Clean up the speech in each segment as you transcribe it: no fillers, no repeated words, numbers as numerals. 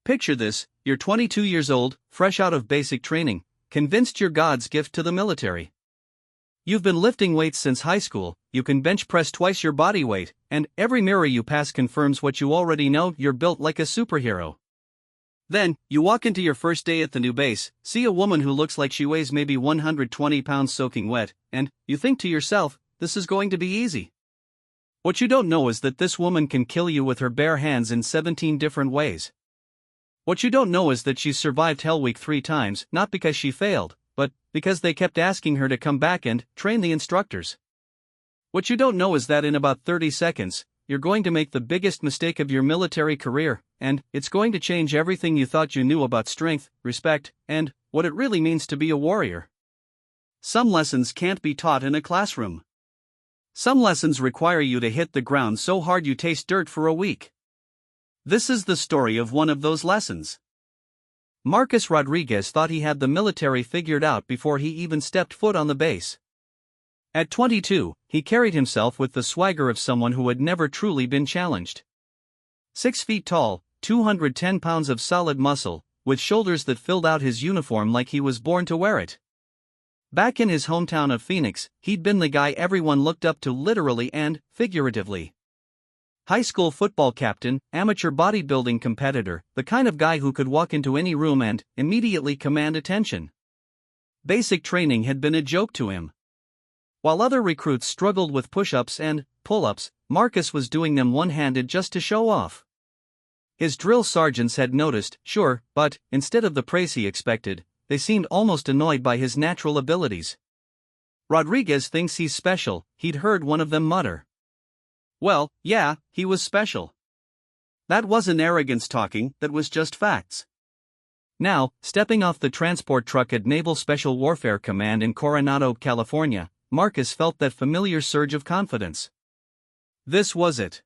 Picture this: you're 22 years old, fresh out of basic training, convinced you're God's gift to the military. You've been lifting weights since high school, you can bench press twice your body weight, and every mirror you pass confirms what you already know: you're built like a superhero. Then, you walk into your first day at the new base, see a woman who looks like she weighs maybe 120 pounds soaking wet, and you think to yourself, this is going to be easy. What you don't know is that this woman can kill you with her bare hands in 17 different ways. What you don't know is that she's survived Hell Week 3 times, not because she failed, but because they kept asking her to come back and train the instructors. What you don't know is that in about 30 seconds, you're going to make the biggest mistake of your military career, and it's going to change everything you thought you knew about strength, respect, and what it really means to be a warrior. Some lessons can't be taught in a classroom. Some lessons require you to hit the ground so hard you taste dirt for a week. This is the story of one of those lessons. Marcus Rodriguez thought he had the military figured out before he even stepped foot on the base. At 22, he carried himself with the swagger of someone who had never truly been challenged. 6 feet tall, 210 pounds of solid muscle, with shoulders that filled out his uniform like he was born to wear it. Back in his hometown of Phoenix, he'd been the guy everyone looked up to literally and figuratively. High school football captain, amateur bodybuilding competitor, the kind of guy who could walk into any room and immediately command attention. Basic training had been a joke to him. While other recruits struggled with push-ups and pull-ups, Marcus was doing them one-handed just to show off. His drill sergeants had noticed, sure, but instead of the praise he expected, they seemed almost annoyed by his natural abilities. "Rodriguez thinks he's special," he'd heard one of them mutter. Well, yeah, he was special. That wasn't arrogance talking, that was just facts. Now, stepping off the transport truck at Naval Special Warfare Command in Coronado, California, Marcus felt that familiar surge of confidence. This was it.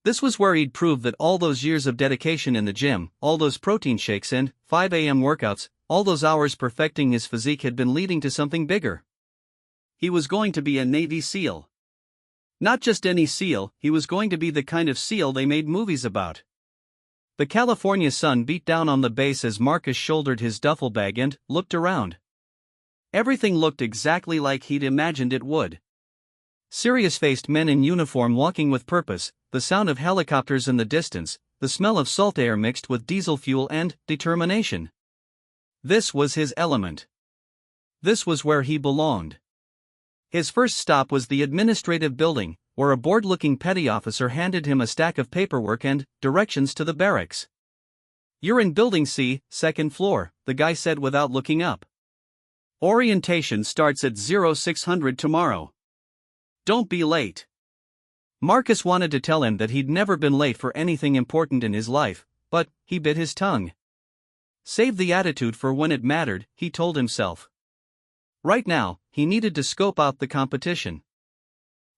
This was where he'd proved that all those years of dedication in the gym, all those protein shakes and 5 a.m. workouts, all those hours perfecting his physique had been leading to something bigger. He was going to be a Navy SEAL. Not just any SEAL, he was going to be the kind of SEAL they made movies about. The California sun beat down on the base as Marcus shouldered his duffel bag and looked around. Everything looked exactly like he'd imagined it would. Serious-faced men in uniform walking with purpose, the sound of helicopters in the distance, the smell of salt air mixed with diesel fuel and determination. This was his element. This was where he belonged. His first stop was the administrative building, where a bored-looking petty officer handed him a stack of paperwork and directions to the barracks. "You're in Building C, second floor," the guy said without looking up. "Orientation starts at 0600 tomorrow. Don't be late." Marcus wanted to tell him that he'd never been late for anything important in his life, but he bit his tongue. Save the attitude for when it mattered, he told himself. Right now, he needed to scope out the competition.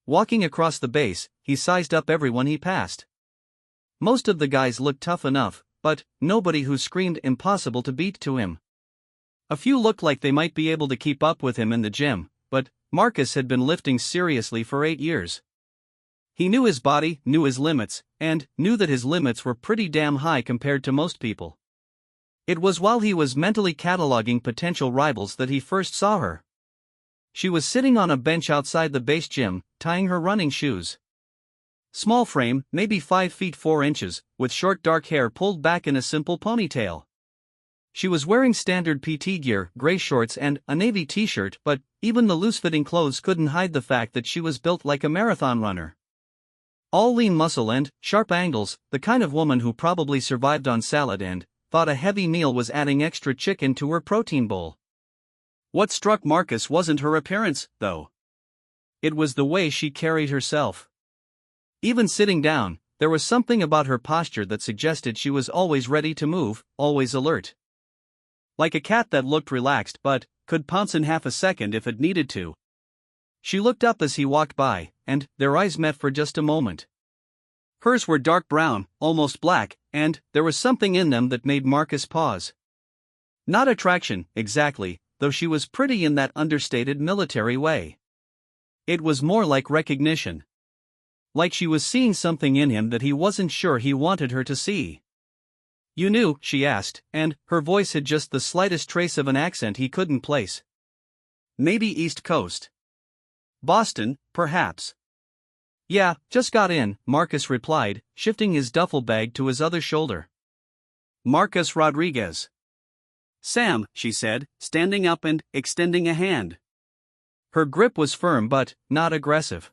Walking across the base, he sized up everyone he passed. Most of the guys looked tough enough, but nobody who screamed impossible to beat to him. A few looked like they might be able to keep up with him in the gym, but Marcus had been lifting seriously for 8 years. He knew his body, knew his limits, and knew that his limits were pretty damn high compared to most people. It was while he was mentally cataloging potential rivals that he first saw her. She was sitting on a bench outside the base gym, tying her running shoes. Small frame, maybe 5 feet 4 inches, with short dark hair pulled back in a simple ponytail. She was wearing standard PT gear, gray shorts and a navy t-shirt, but even the loose-fitting clothes couldn't hide the fact that she was built like a marathon runner. All lean muscle and sharp angles, the kind of woman who probably survived on salad and thought a heavy meal was adding extra chicken to her protein bowl. What struck Marcus wasn't her appearance, though. It was the way she carried herself. Even sitting down, there was something about her posture that suggested she was always ready to move, always alert. Like a cat that looked relaxed but could pounce in half a second if it needed to. She looked up as he walked by, and their eyes met for just a moment. Hers were dark brown, almost black, and there was something in them that made Marcus pause. Not attraction, exactly, though she was pretty in that understated military way. It was more like recognition. Like she was seeing something in him that he wasn't sure he wanted her to see. You knew, she asked, and her voice had just the slightest trace of an accent he couldn't place. Maybe East Coast. Boston, perhaps. Yeah, just got in, Marcus replied, shifting his duffel bag to his other shoulder. Marcus Rodriguez. Sam, she said, standing up and extending a hand. Her grip was firm but not aggressive.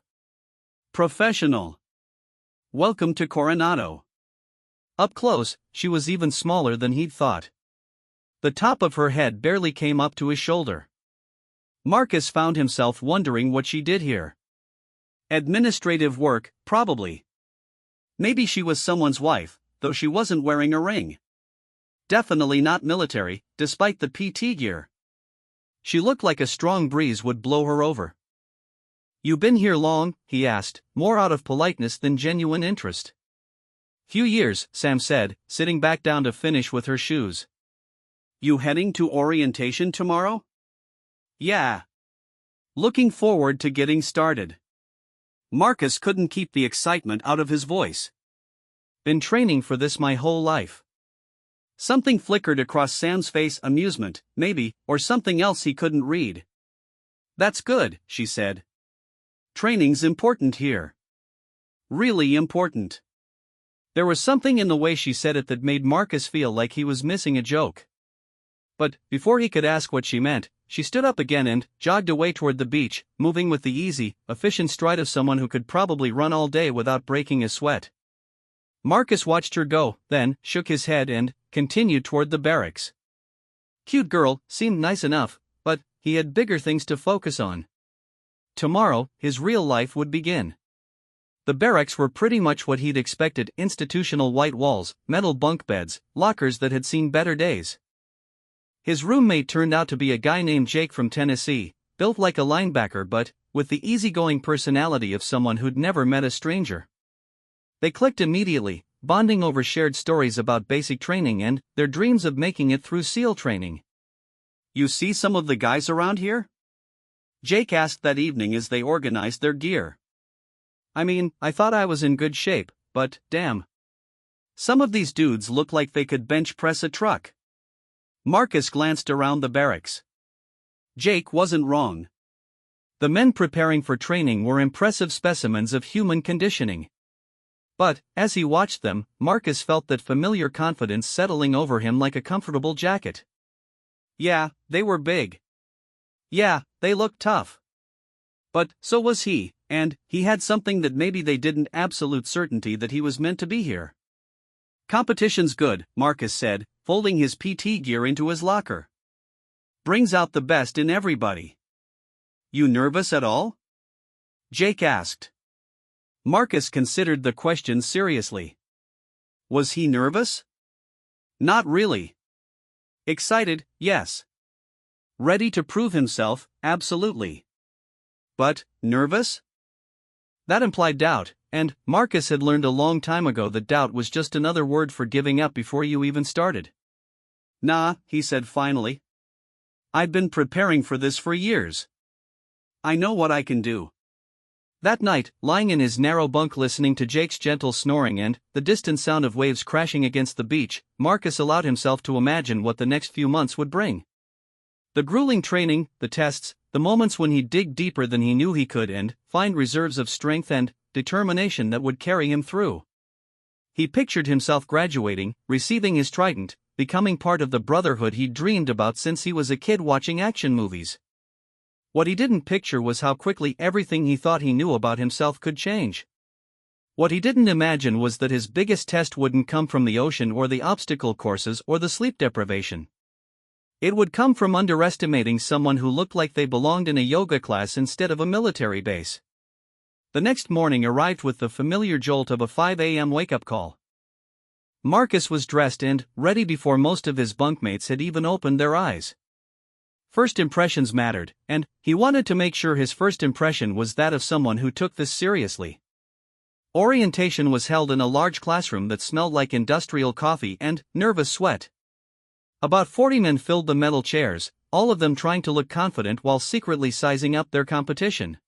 Professional. Welcome to Coronado. Up close, she was even smaller than he'd thought. The top of her head barely came up to his shoulder. Marcus found himself wondering what she did here. Administrative work, probably. Maybe she was someone's wife, though she wasn't wearing a ring. Definitely not military, despite the PT gear. She looked like a strong breeze would blow her over. You been here long? He asked, more out of politeness than genuine interest. Few years, Sam said, sitting back down to finish with her shoes. You heading to orientation tomorrow? Yeah. Looking forward to getting started. Marcus couldn't keep the excitement out of his voice. Been training for this my whole life. Something flickered across Sam's face, amusement, maybe, or something else he couldn't read. That's good, she said. Training's important here. Really important. There was something in the way she said it that made Marcus feel like he was missing a joke. But, before he could ask what she meant, she stood up again and jogged away toward the beach, moving with the easy, efficient stride of someone who could probably run all day without breaking a sweat. Marcus watched her go, then shook his head and continued toward the barracks. Cute girl, seemed nice enough, but he had bigger things to focus on. Tomorrow, his real life would begin. The barracks were pretty much what he'd expected: institutional white walls, metal bunk beds, lockers that had seen better days. His roommate turned out to be a guy named Jake from Tennessee, built like a linebacker but with the easygoing personality of someone who'd never met a stranger. They clicked immediately, bonding over shared stories about basic training and their dreams of making it through SEAL training. You see some of the guys around here? Jake asked that evening as they organized their gear. I mean, I thought I was in good shape, but damn. Some of these dudes look like they could bench press a truck. Marcus glanced around the barracks. Jake wasn't wrong. The men preparing for training were impressive specimens of human conditioning. But, as he watched them, Marcus felt that familiar confidence settling over him like a comfortable jacket. Yeah, they were big. Yeah, they looked tough. But so was he, and he had something that maybe they didn't: absolute certainty that he was meant to be here. Competition's good, Marcus said, folding his PT gear into his locker. Brings out the best in everybody. You nervous at all? Jake asked. Marcus considered the question seriously. Was he nervous? Not really. Excited, yes. Ready to prove himself, absolutely. But, nervous? That implied doubt, and Marcus had learned a long time ago that doubt was just another word for giving up before you even started. Nah, he said finally. I've been preparing for this for years. I know what I can do. That night, lying in his narrow bunk listening to Jake's gentle snoring and the distant sound of waves crashing against the beach, Marcus allowed himself to imagine what the next few months would bring. The grueling training, the tests, the moments when he'd dig deeper than he knew he could and find reserves of strength and determination that would carry him through. He pictured himself graduating, receiving his trident, becoming part of the brotherhood he'd dreamed about since he was a kid watching action movies. What he didn't picture was how quickly everything he thought he knew about himself could change. What he didn't imagine was that his biggest test wouldn't come from the ocean or the obstacle courses or the sleep deprivation. It would come from underestimating someone who looked like they belonged in a yoga class instead of a military base. The next morning arrived with the familiar jolt of a 5 a.m. wake-up call. Marcus was dressed and ready before most of his bunkmates had even opened their eyes. First impressions mattered, and he wanted to make sure his first impression was that of someone who took this seriously. Orientation was held in a large classroom that smelled like industrial coffee and nervous sweat. About 40 men filled the metal chairs, all of them trying to look confident while secretly sizing up their competition.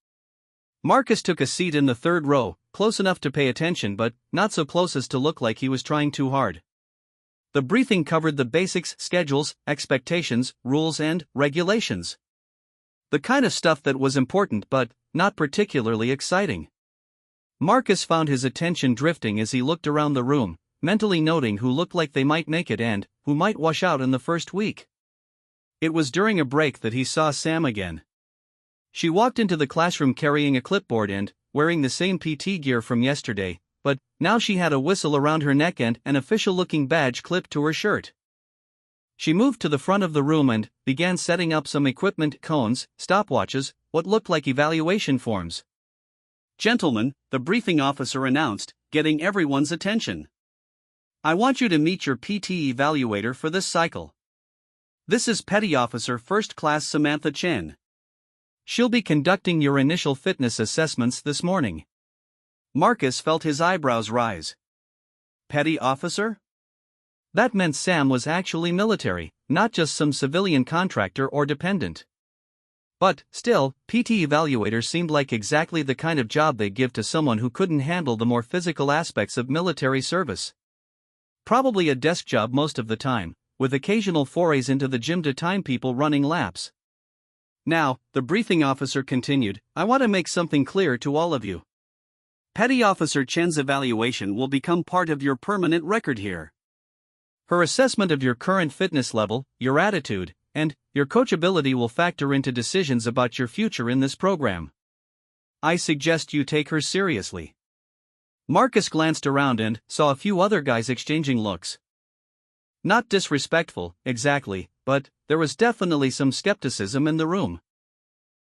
Marcus took a seat in the third row, close enough to pay attention but not so close as to look like he was trying too hard. The briefing covered the basics, schedules, expectations, rules, and regulations. The kind of stuff that was important but not particularly exciting. Marcus found his attention drifting as he looked around the room, mentally noting who looked like they might make it and who might wash out in the first week. It was during a break that he saw Sam again. She walked into the classroom carrying a clipboard and wearing the same PT gear from yesterday, but now she had a whistle around her neck and an official-looking badge clipped to her shirt. She moved to the front of the room and began setting up some equipment: cones, stopwatches, what looked like evaluation forms. "Gentlemen," the briefing officer announced, getting everyone's attention. "I want you to meet your PT evaluator for this cycle. This is Petty Officer First Class Samantha Chen. She'll be conducting your initial fitness assessments this morning." Marcus felt his eyebrows rise. Petty Officer? That meant Sam was actually military, not just some civilian contractor or dependent. But, still, PT evaluator seemed like exactly the kind of job they'd give to someone who couldn't handle the more physical aspects of military service. Probably a desk job most of the time, with occasional forays into the gym to time people running laps. "Now," the briefing officer continued, "I want to make something clear to all of you. Petty Officer Chen's evaluation will become part of your permanent record here. Her assessment of your current fitness level, your attitude, and your coachability will factor into decisions about your future in this program. I suggest you take her seriously." Marcus glanced around and saw a few other guys exchanging looks. Not disrespectful, exactly, but there was definitely some skepticism in the room.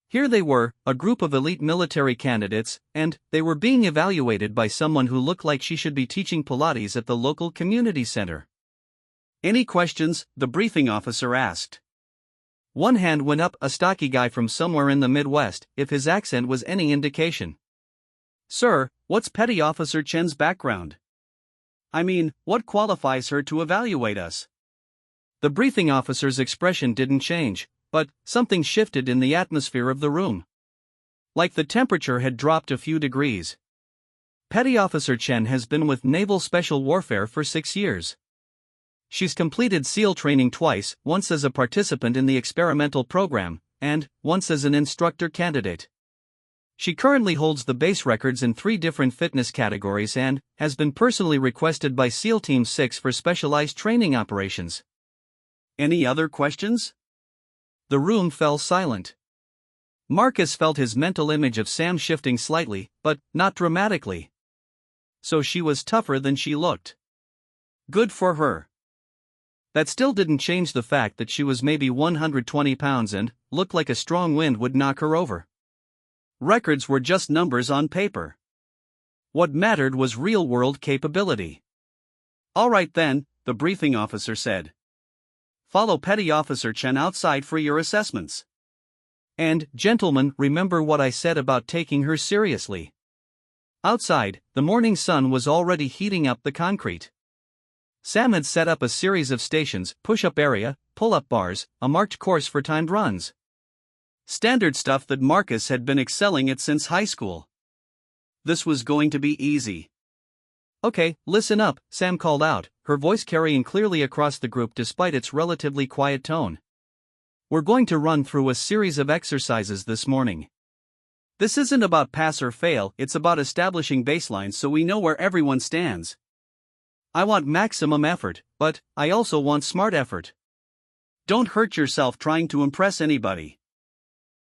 Here they were, a group of elite military candidates, and they were being evaluated by someone who looked like she should be teaching Pilates at the local community center. "Any questions?" the briefing officer asked. One hand went up, a stocky guy from somewhere in the Midwest, if his accent was any indication. "Sir, what's Petty Officer Chen's background? I mean, what qualifies her to evaluate us?" The briefing officer's expression didn't change, but something shifted in the atmosphere of the room. Like the temperature had dropped a few degrees. Petty Officer Chen has been with Naval Special Warfare for 6 years. She's completed SEAL training twice, once as a participant in the experimental program, and once as an instructor candidate. She currently holds the base records in 3 different fitness categories and has been personally requested by SEAL Team 6 for specialized training operations. Any other questions? The room fell silent. Marcus felt his mental image of Sam shifting slightly, but not dramatically. So she was tougher than she looked. Good for her. That still didn't change the fact that she was maybe 120 pounds and looked like a strong wind would knock her over. Records were just numbers on paper. What mattered was real-world capability. "All right then," the briefing officer said. "Follow Petty Officer Chen outside for your assessments. And, gentlemen, remember what I said about taking her seriously." Outside, the morning sun was already heating up the concrete. Sam had set up a series of stations: push-up area, pull-up bars, a marked course for timed runs. Standard stuff that Marcus had been excelling at since high school. This was going to be easy. "Okay, listen up," Sam called out, her voice carrying clearly across the group despite its relatively quiet tone. "We're going to run through a series of exercises this morning. This isn't about pass or fail, it's about establishing baselines so we know where everyone stands. I want maximum effort, but I also want smart effort. Don't hurt yourself trying to impress anybody."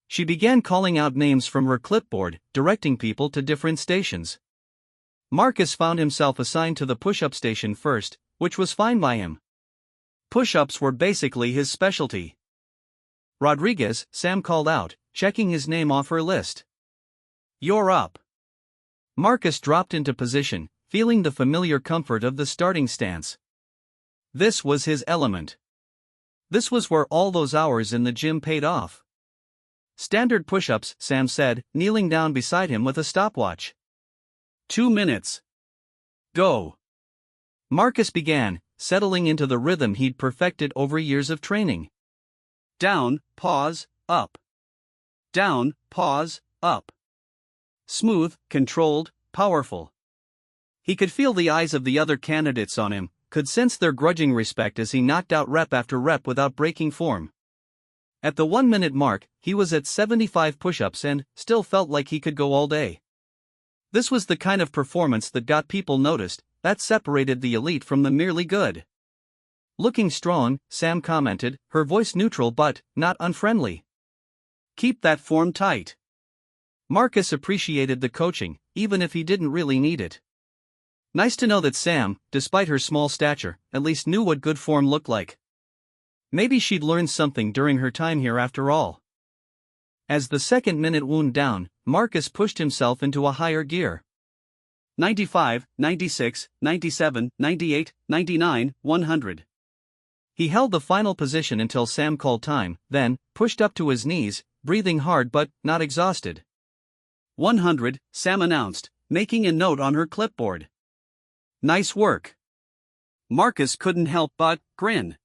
She began calling out names from her clipboard, directing people to different stations. Marcus found himself assigned to the push-up station first, which was fine by him. Push-ups were basically his specialty. "Rodriguez," Sam called out, checking his name off her list. "You're up." Marcus dropped into position, feeling the familiar comfort of the starting stance. This was his element. This was where all those hours in the gym paid off. "Standard push-ups," Sam said, kneeling down beside him with a stopwatch. 2 minutes. Go. Marcus began, settling into the rhythm he'd perfected over years of training. Down, pause, up. Down, pause, up. Smooth, controlled, powerful. He could feel the eyes of the other candidates on him, could sense their grudging respect as he knocked out rep after rep without breaking form. At the 1-minute mark, he was at 75 push-ups and still felt like he could go all day. This was the kind of performance that got people noticed, that separated the elite from the merely good. "Looking strong," Sam commented, her voice neutral but not unfriendly. "Keep that form tight." Marcus appreciated the coaching, even if he didn't really need it. Nice to know that Sam, despite her small stature, at least knew what good form looked like. Maybe she'd learned something during her time here after all. As the second minute wound down, Marcus pushed himself into a higher gear. 95, 96, 97, 98, 99, 100. He held the final position until Sam called time, then pushed up to his knees, breathing hard but not exhausted. 100, Sam announced, making a note on her clipboard. "Nice work." Marcus couldn't help but grin.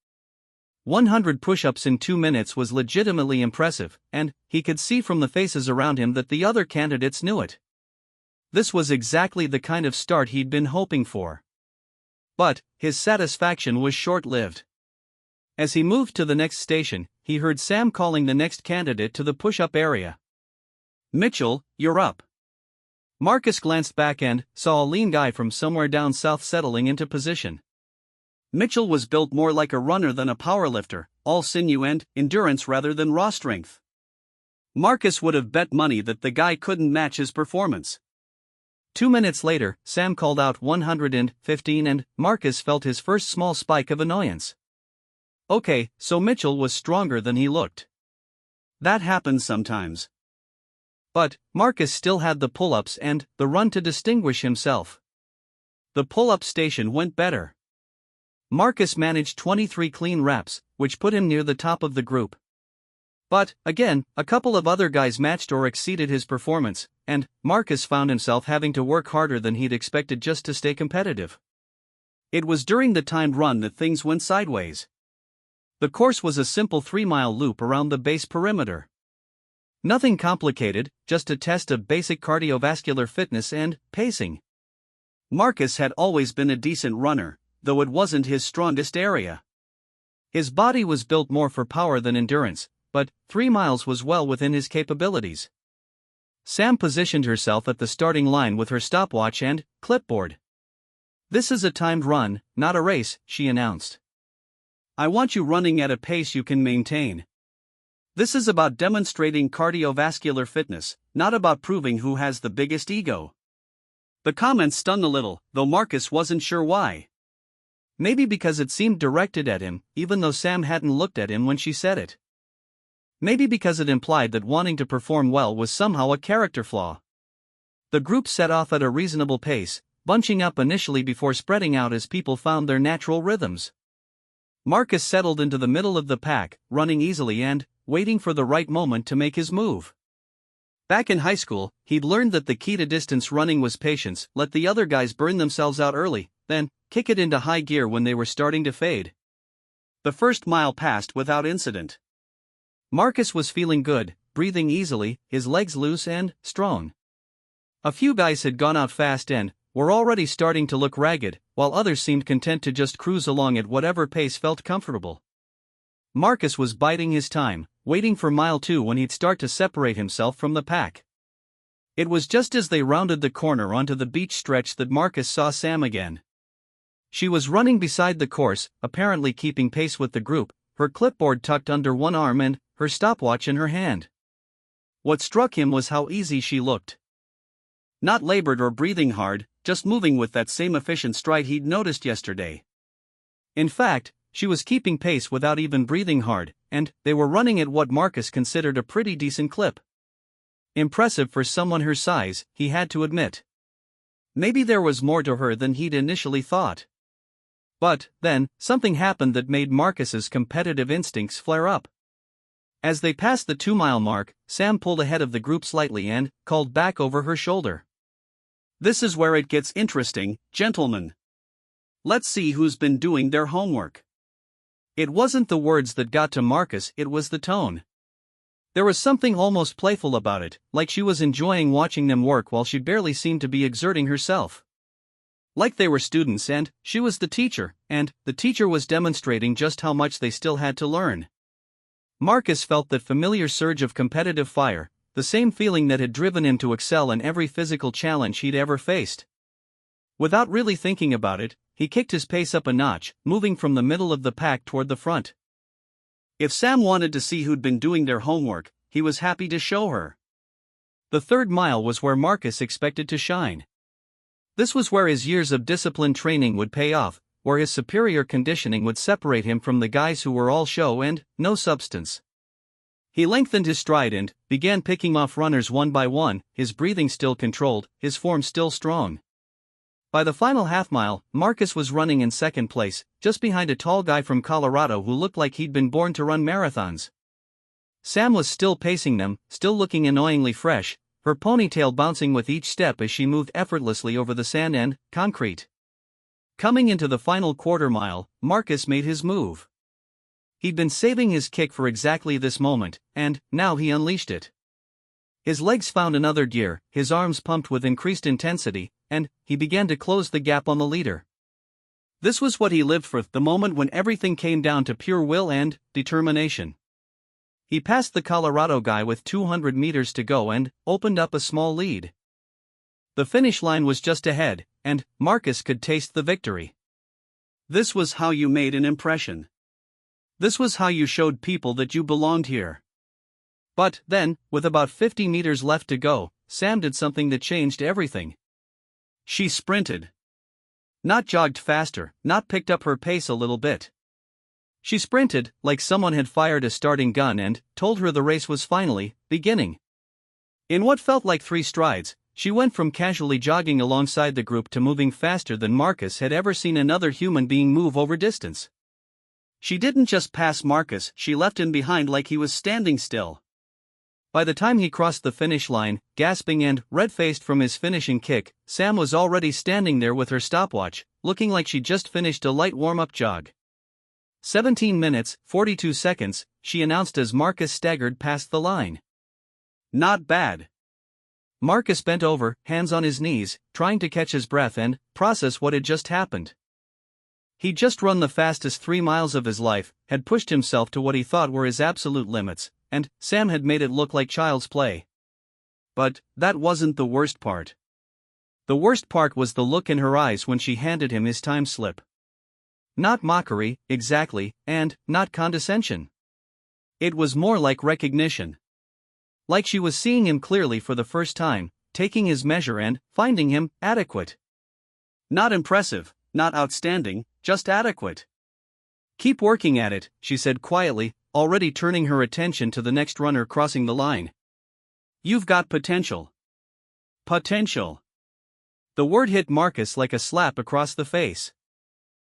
100 push-ups in 2 minutes was legitimately impressive, and he could see from the faces around him that the other candidates knew it. This was exactly the kind of start he'd been hoping for. But his satisfaction was short-lived. As he moved to the next station, he heard Sam calling the next candidate to the push-up area. "Mitchell, you're up." Marcus glanced back and saw a lean guy from somewhere down south settling into position. Mitchell was built more like a runner than a powerlifter, all sinew and endurance rather than raw strength. Marcus would have bet money that the guy couldn't match his performance. 2 minutes later, Sam called out 115 and Marcus felt his first small spike of annoyance. Okay, so Mitchell was stronger than he looked. That happens sometimes. But Marcus still had the pull-ups and the run to distinguish himself. The pull-up station went better. Marcus managed 23 clean reps, which put him near the top of the group. But, again, a couple of other guys matched or exceeded his performance, and Marcus found himself having to work harder than he'd expected just to stay competitive. It was during the timed run that things went sideways. The course was a simple 3-mile loop around the base perimeter. Nothing complicated, just a test of basic cardiovascular fitness and pacing. Marcus had always been a decent runner, though it wasn't his strongest area. His body was built more for power than endurance, but 3 miles was well within his capabilities. Sam positioned herself at the starting line with her stopwatch and clipboard. "This is a timed run, not a race," she announced. "I want you running at a pace you can maintain. This is about demonstrating cardiovascular fitness, not about proving who has the biggest ego." The comment stung a little, though Marcus wasn't sure why. Maybe because it seemed directed at him, even though Sam hadn't looked at him when she said it. Maybe because it implied that wanting to perform well was somehow a character flaw. The group set off at a reasonable pace, bunching up initially before spreading out as people found their natural rhythms. Marcus settled into the middle of the pack, running easily and waiting for the right moment to make his move. Back in high school, he'd learned that the key to distance running was patience. Let the other guys burn themselves out early, then kick it into high gear when they were starting to fade. The first mile passed without incident. Marcus was feeling good, breathing easily, his legs loose and strong. A few guys had gone out fast and were already starting to look ragged, while others seemed content to just cruise along at whatever pace felt comfortable. Marcus was biding his time, waiting for mile 2 when he'd start to separate himself from the pack. It was just as they rounded the corner onto the beach stretch that Marcus saw Sam again. She was running beside the course, apparently keeping pace with the group, her clipboard tucked under one arm and her stopwatch in her hand. What struck him was how easy she looked. Not labored or breathing hard, just moving with that same efficient stride he'd noticed yesterday. In fact, she was keeping pace without even breathing hard, and they were running at what Marcus considered a pretty decent clip. Impressive for someone her size, he had to admit. Maybe there was more to her than he'd initially thought. But then, something happened that made Marcus's competitive instincts flare up. As they passed the 2-mile mark, Sam pulled ahead of the group slightly and called back over her shoulder. "This is where it gets interesting, gentlemen. Let's see who's been doing their homework." It wasn't the words that got to Marcus, it was the tone. There was something almost playful about it, like she was enjoying watching them work while she barely seemed to be exerting herself. Like they were students and she was the teacher, and the teacher was demonstrating just how much they still had to learn. Marcus felt that familiar surge of competitive fire, the same feeling that had driven him to excel in every physical challenge he'd ever faced. Without really thinking about it, he kicked his pace up a notch, moving from the middle of the pack toward the front. If Sam wanted to see who'd been doing their homework, he was happy to show her. The third mile was where Marcus expected to shine. This was where his years of disciplined training would pay off, where his superior conditioning would separate him from the guys who were all show and no substance. He lengthened his stride and began picking off runners one by one, his breathing still controlled, his form still strong. By the final half mile, Marcus was running in second place, just behind a tall guy from Colorado who looked like he'd been born to run marathons. Sam was still pacing them, still looking annoyingly fresh, her ponytail bouncing with each step as she moved effortlessly over the sand and concrete. Coming into the final quarter mile, Marcus made his move. He'd been saving his kick for exactly this moment, and now he unleashed it. His legs found another gear, his arms pumped with increased intensity, and he began to close the gap on the leader. This was what he lived for, the moment when everything came down to pure will and determination. He passed the Colorado guy with 200 meters to go and opened up a small lead. The finish line was just ahead, and Marcus could taste the victory. This was how you made an impression. This was how you showed people that you belonged here. But then, with about 50 meters left to go, Sam did something that changed everything. She sprinted. Not jogged faster, not picked up her pace a little bit. She sprinted, like someone had fired a starting gun and told her the race was finally beginning. In what felt like 3 strides, she went from casually jogging alongside the group to moving faster than Marcus had ever seen another human being move over distance. She didn't just pass Marcus, she left him behind like he was standing still. By the time he crossed the finish line, gasping and red-faced from his finishing kick, Sam was already standing there with her stopwatch, looking like she just finished a light warm-up jog. 17 minutes, 42 seconds, she announced as Marcus staggered past the line. Not bad. Marcus bent over, hands on his knees, trying to catch his breath and process what had just happened. He'd just run the fastest 3 miles of his life, had pushed himself to what he thought were his absolute limits, and Sam had made it look like child's play. But that wasn't the worst part. The worst part was the look in her eyes when she handed him his time slip. Not mockery, exactly, and not condescension. It was more like recognition. Like she was seeing him clearly for the first time, taking his measure and finding him adequate. Not impressive, not outstanding, just adequate. Keep working at it, she said quietly, already turning her attention to the next runner crossing the line. You've got potential. Potential. The word hit Marcus like a slap across the face.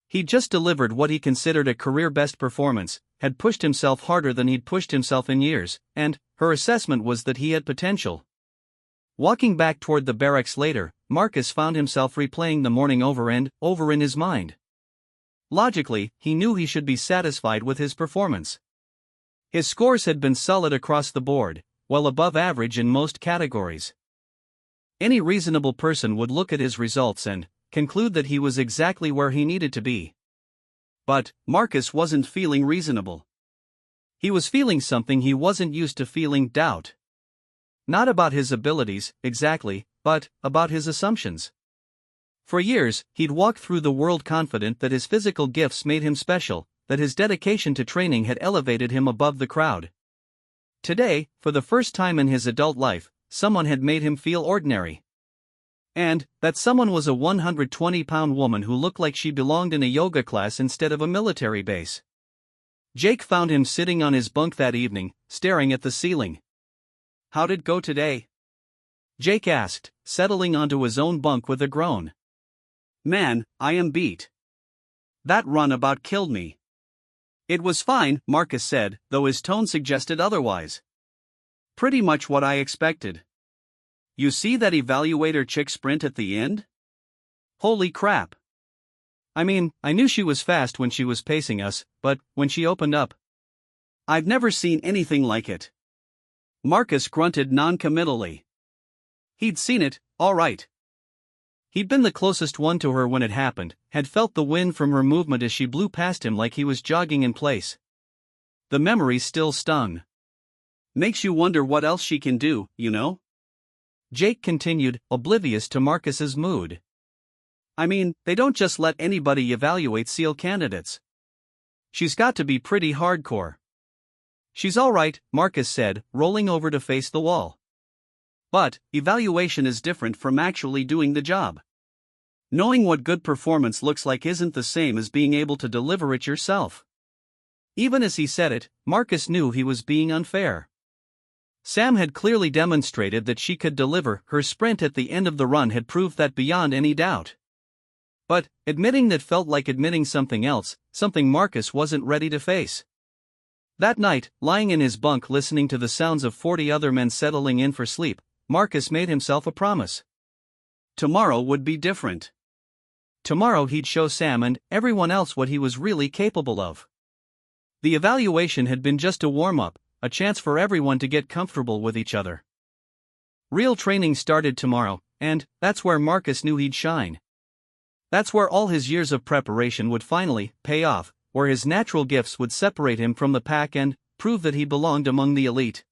He'd just delivered what he considered a career-best performance, had pushed himself harder than he'd pushed himself in years, and her assessment was that he had potential. Walking back toward the barracks later, Marcus found himself replaying the morning over and over in his mind. Logically, he knew he should be satisfied with his performance. His scores had been solid across the board, well above average in most categories. Any reasonable person would look at his results and conclude that he was exactly where he needed to be. But Marcus wasn't feeling reasonable. He was feeling something he wasn't used to feeling: doubt. Not about his abilities, exactly, but about his assumptions. For years, he'd walked through the world confident that his physical gifts made him special, that his dedication to training had elevated him above the crowd. Today, for the first time in his adult life, someone had made him feel ordinary. And that someone was a 120-pound woman who looked like she belonged in a yoga class instead of a military base. Jake found him sitting on his bunk that evening, staring at the ceiling. "How'd it go today?" Jake asked, settling onto his own bunk with a groan. "Man, I am beat. That run about killed me." "It was fine," Marcus said, though his tone suggested otherwise. "Pretty much what I expected. You see that evaluator chick sprint at the end? Holy crap. I mean, I knew she was fast when she was pacing us, but when she opened up, I've never seen anything like it." Marcus grunted non-committally. He'd seen it, all right. He'd been the closest one to her when it happened, had felt the wind from her movement as she blew past him like he was jogging in place. The memories still stung. Makes you wonder what else she can do, you know? Jake continued, oblivious to Marcus's mood. I mean, they don't just let anybody evaluate SEAL candidates. She's got to be pretty hardcore. She's all right, Marcus said, rolling over to face the wall. But evaluation is different from actually doing the job. Knowing what good performance looks like isn't the same as being able to deliver it yourself. Even as he said it, Marcus knew he was being unfair. Sam had clearly demonstrated that she could deliver. Her sprint at the end of the run had proved that beyond any doubt. But, admitting that felt like admitting something else, something Marcus wasn't ready to face. That night, lying in his bunk listening to the sounds of 40 other men settling in for sleep, Marcus made himself a promise. Tomorrow would be different. Tomorrow he'd show Sam and everyone else what he was really capable of. The evaluation had been just a warm-up, a chance for everyone to get comfortable with each other. Real training started tomorrow, and that's where Marcus knew he'd shine. That's where all his years of preparation would finally pay off, where his natural gifts would separate him from the pack and prove that he belonged among the elite.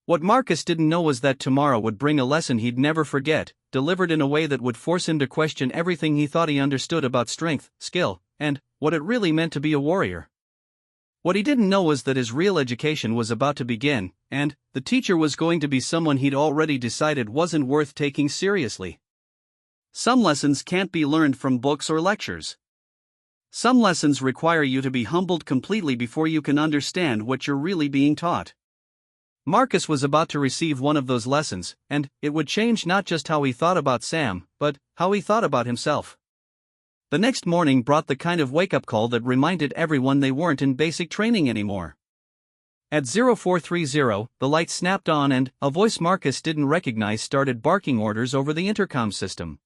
What Marcus didn't know was that tomorrow would bring a lesson he'd never forget, delivered in a way that would force him to question everything he thought he understood about strength, skill, and what it really meant to be a warrior. What he didn't know was that his real education was about to begin, and the teacher was going to be someone he'd already decided wasn't worth taking seriously. Some lessons can't be learned from books or lectures. Some lessons require you to be humbled completely before you can understand what you're really being taught. Marcus was about to receive one of those lessons, and it would change not just how he thought about Sam, but how he thought about himself. The next morning brought the kind of wake-up call that reminded everyone they weren't in basic training anymore. At 0430, the light snapped on and a voice Marcus didn't recognize started barking orders over the intercom system.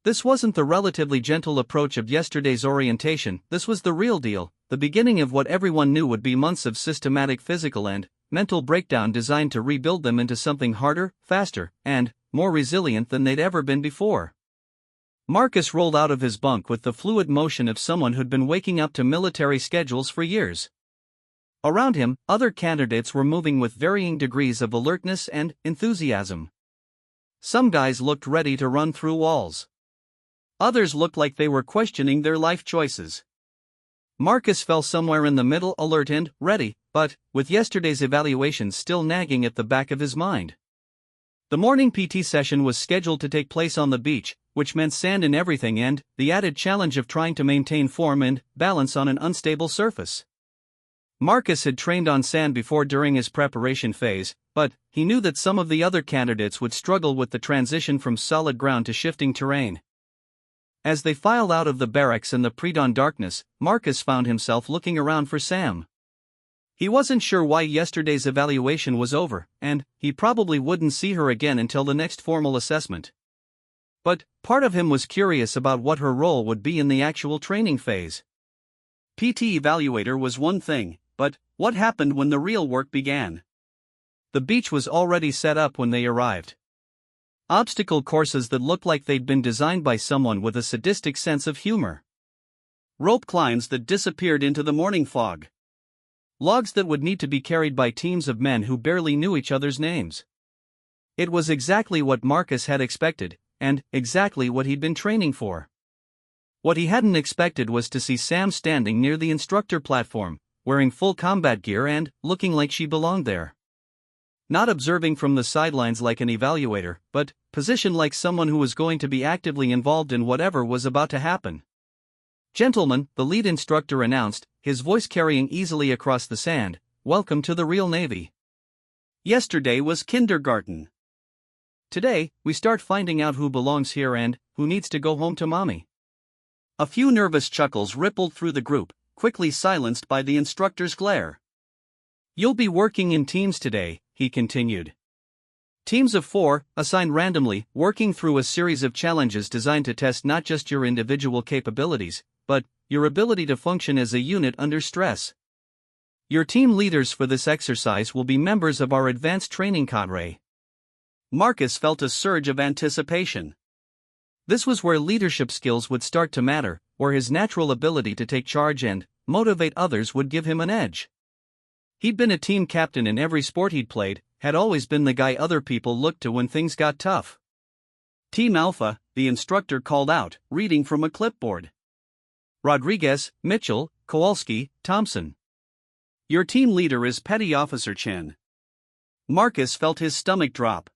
This wasn't the relatively gentle approach of yesterday's orientation, this was the real deal, the beginning of what everyone knew would be months of systematic physical and mental breakdown designed to rebuild them into something harder, faster, and more resilient than they'd ever been before. Marcus rolled out of his bunk with the fluid motion of someone who'd been waking up to military schedules for years. Around him, other candidates were moving with varying degrees of alertness and enthusiasm. Some guys looked ready to run through walls. Others looked like they were questioning their life choices. Marcus fell somewhere in the middle, alert and ready, but with yesterday's evaluation still nagging at the back of his mind. The morning PT session was scheduled to take place on the beach, which meant sand in everything and the added challenge of trying to maintain form and balance on an unstable surface. Marcus had trained on sand before during his preparation phase, but he knew that some of the other candidates would struggle with the transition from solid ground to shifting terrain. As they filed out of the barracks in the pre-dawn darkness, Marcus found himself looking around for Sam. He wasn't sure why yesterday's evaluation was over, and he probably wouldn't see her again until the next formal assessment. But part of him was curious about what her role would be in the actual training phase. PT evaluator was one thing, but what happened when the real work began? The beach was already set up when they arrived. Obstacle courses that looked like they'd been designed by someone with a sadistic sense of humor. Rope climbs that disappeared into the morning fog. Logs that would need to be carried by teams of men who barely knew each other's names. It was exactly what Marcus had expected, and exactly what he'd been training for. What he hadn't expected was to see Sam standing near the instructor platform, wearing full combat gear and looking like she belonged there. Not observing from the sidelines like an evaluator, but positioned like someone who was going to be actively involved in whatever was about to happen. "Gentlemen," the lead instructor announced, his voice carrying easily across the sand, "welcome to the real Navy. Yesterday was kindergarten. Today, we start finding out who belongs here and who needs to go home to mommy." A few nervous chuckles rippled through the group, quickly silenced by the instructor's glare. "You'll be working in teams today," he continued. "Teams of 4, assigned randomly, working through a series of challenges designed to test not just your individual capabilities, but your ability to function as a unit under stress. Your team leaders for this exercise will be members of our advanced training cadre." Marcus felt a surge of anticipation. This was where leadership skills would start to matter, where his natural ability to take charge and motivate others would give him an edge. He'd been a team captain in every sport he'd played, had always been the guy other people looked to when things got tough. Team Alpha, the instructor called out, reading from a clipboard. Rodriguez, Mitchell, Kowalski, Thompson. Your team leader is Petty Officer Chen. Marcus felt his stomach drop.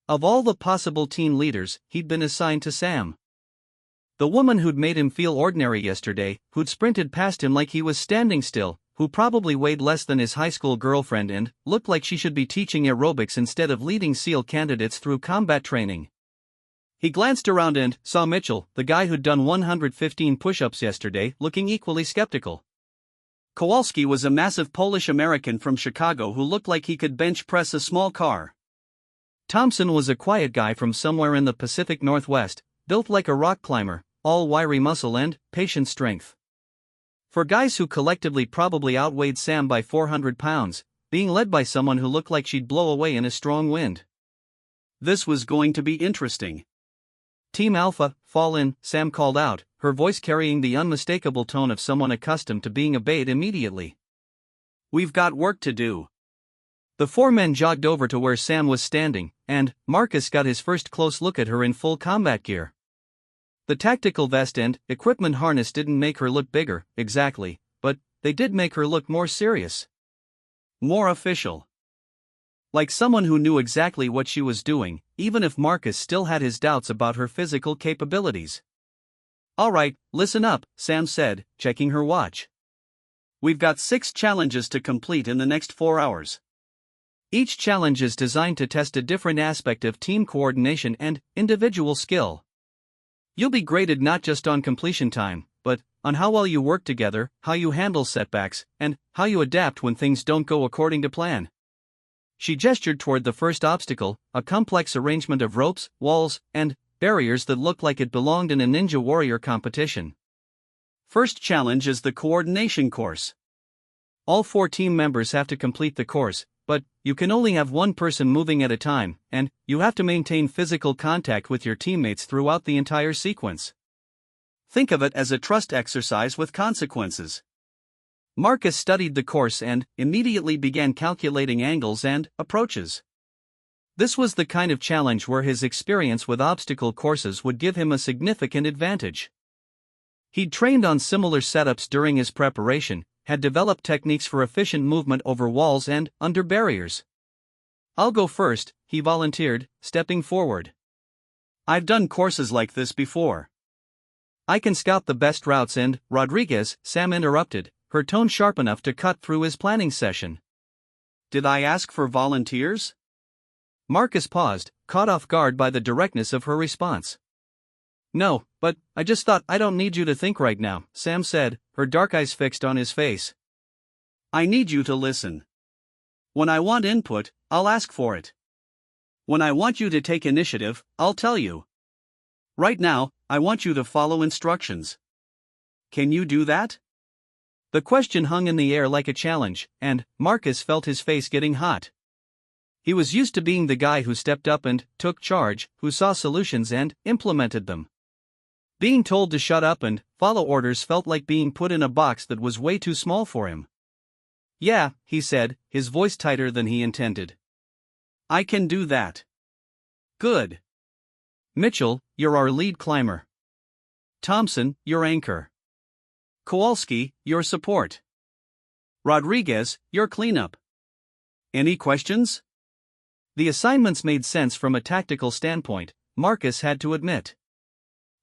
Of all the possible team leaders, he'd been assigned to Sam. The woman who'd made him feel ordinary yesterday, who'd sprinted past him like he was standing still, who probably weighed less than his high school girlfriend and looked like she should be teaching aerobics instead of leading SEAL candidates through combat training. He glanced around and saw Mitchell, the guy who'd done 115 push-ups yesterday, looking equally skeptical. Kowalski was a massive Polish-American from Chicago who looked like he could bench press a small car. Thompson was a quiet guy from somewhere in the Pacific Northwest, built like a rock climber, all wiry muscle and patient strength. For guys who collectively probably outweighed Sam by 400 pounds, being led by someone who looked like she'd blow away in a strong wind. This was going to be interesting. Team Alpha, fall in, Sam called out, her voice carrying the unmistakable tone of someone accustomed to being obeyed immediately. We've got work to do. The four men jogged over to where Sam was standing, and Marcus got his first close look at her in full combat gear. The tactical vest and equipment harness didn't make her look bigger, exactly, but they did make her look more serious. More official. Like someone who knew exactly what she was doing, even if Marcus still had his doubts about her physical capabilities. All right, listen up, Sam said, checking her watch. We've got 6 challenges to complete in the next 4 hours. Each challenge is designed to test a different aspect of team coordination and individual skill. You'll be graded not just on completion time, but on how well you work together, how you handle setbacks, and how you adapt when things don't go according to plan. She gestured toward the first obstacle, a complex arrangement of ropes, walls, and barriers that looked like it belonged in a Ninja Warrior competition. First challenge is the coordination course. All 4 team members have to complete the course, but you can only have one person moving at a time, and you have to maintain physical contact with your teammates throughout the entire sequence. Think of it as a trust exercise with consequences. Marcus studied the course and immediately began calculating angles and approaches. This was the kind of challenge where his experience with obstacle courses would give him a significant advantage. He'd trained on similar setups during his preparation, had developed techniques for efficient movement over walls and under barriers. I'll go first, he volunteered, stepping forward. I've done courses like this before. I can scout the best routes and, Rodriguez, Sam interrupted, her tone sharp enough to cut through his planning session. Did I ask for volunteers? Marcus paused, caught off guard by the directness of her response. No, but I just thought I don't need you to think right now, Sam said, her dark eyes fixed on his face. I need you to listen. When I want input, I'll ask for it. When I want you to take initiative, I'll tell you. Right now, I want you to follow instructions. Can you do that? The question hung in the air like a challenge, and Marcus felt his face getting hot. He was used to being the guy who stepped up and took charge, who saw solutions and implemented them. Being told to shut up and follow orders felt like being put in a box that was way too small for him. Yeah, he said, his voice tighter than he intended. I can do that. Good. Mitchell, you're our lead climber. Thompson, your anchor. Kowalski, your support. Rodriguez, your cleanup. Any questions? The assignments made sense from a tactical standpoint, Marcus had to admit.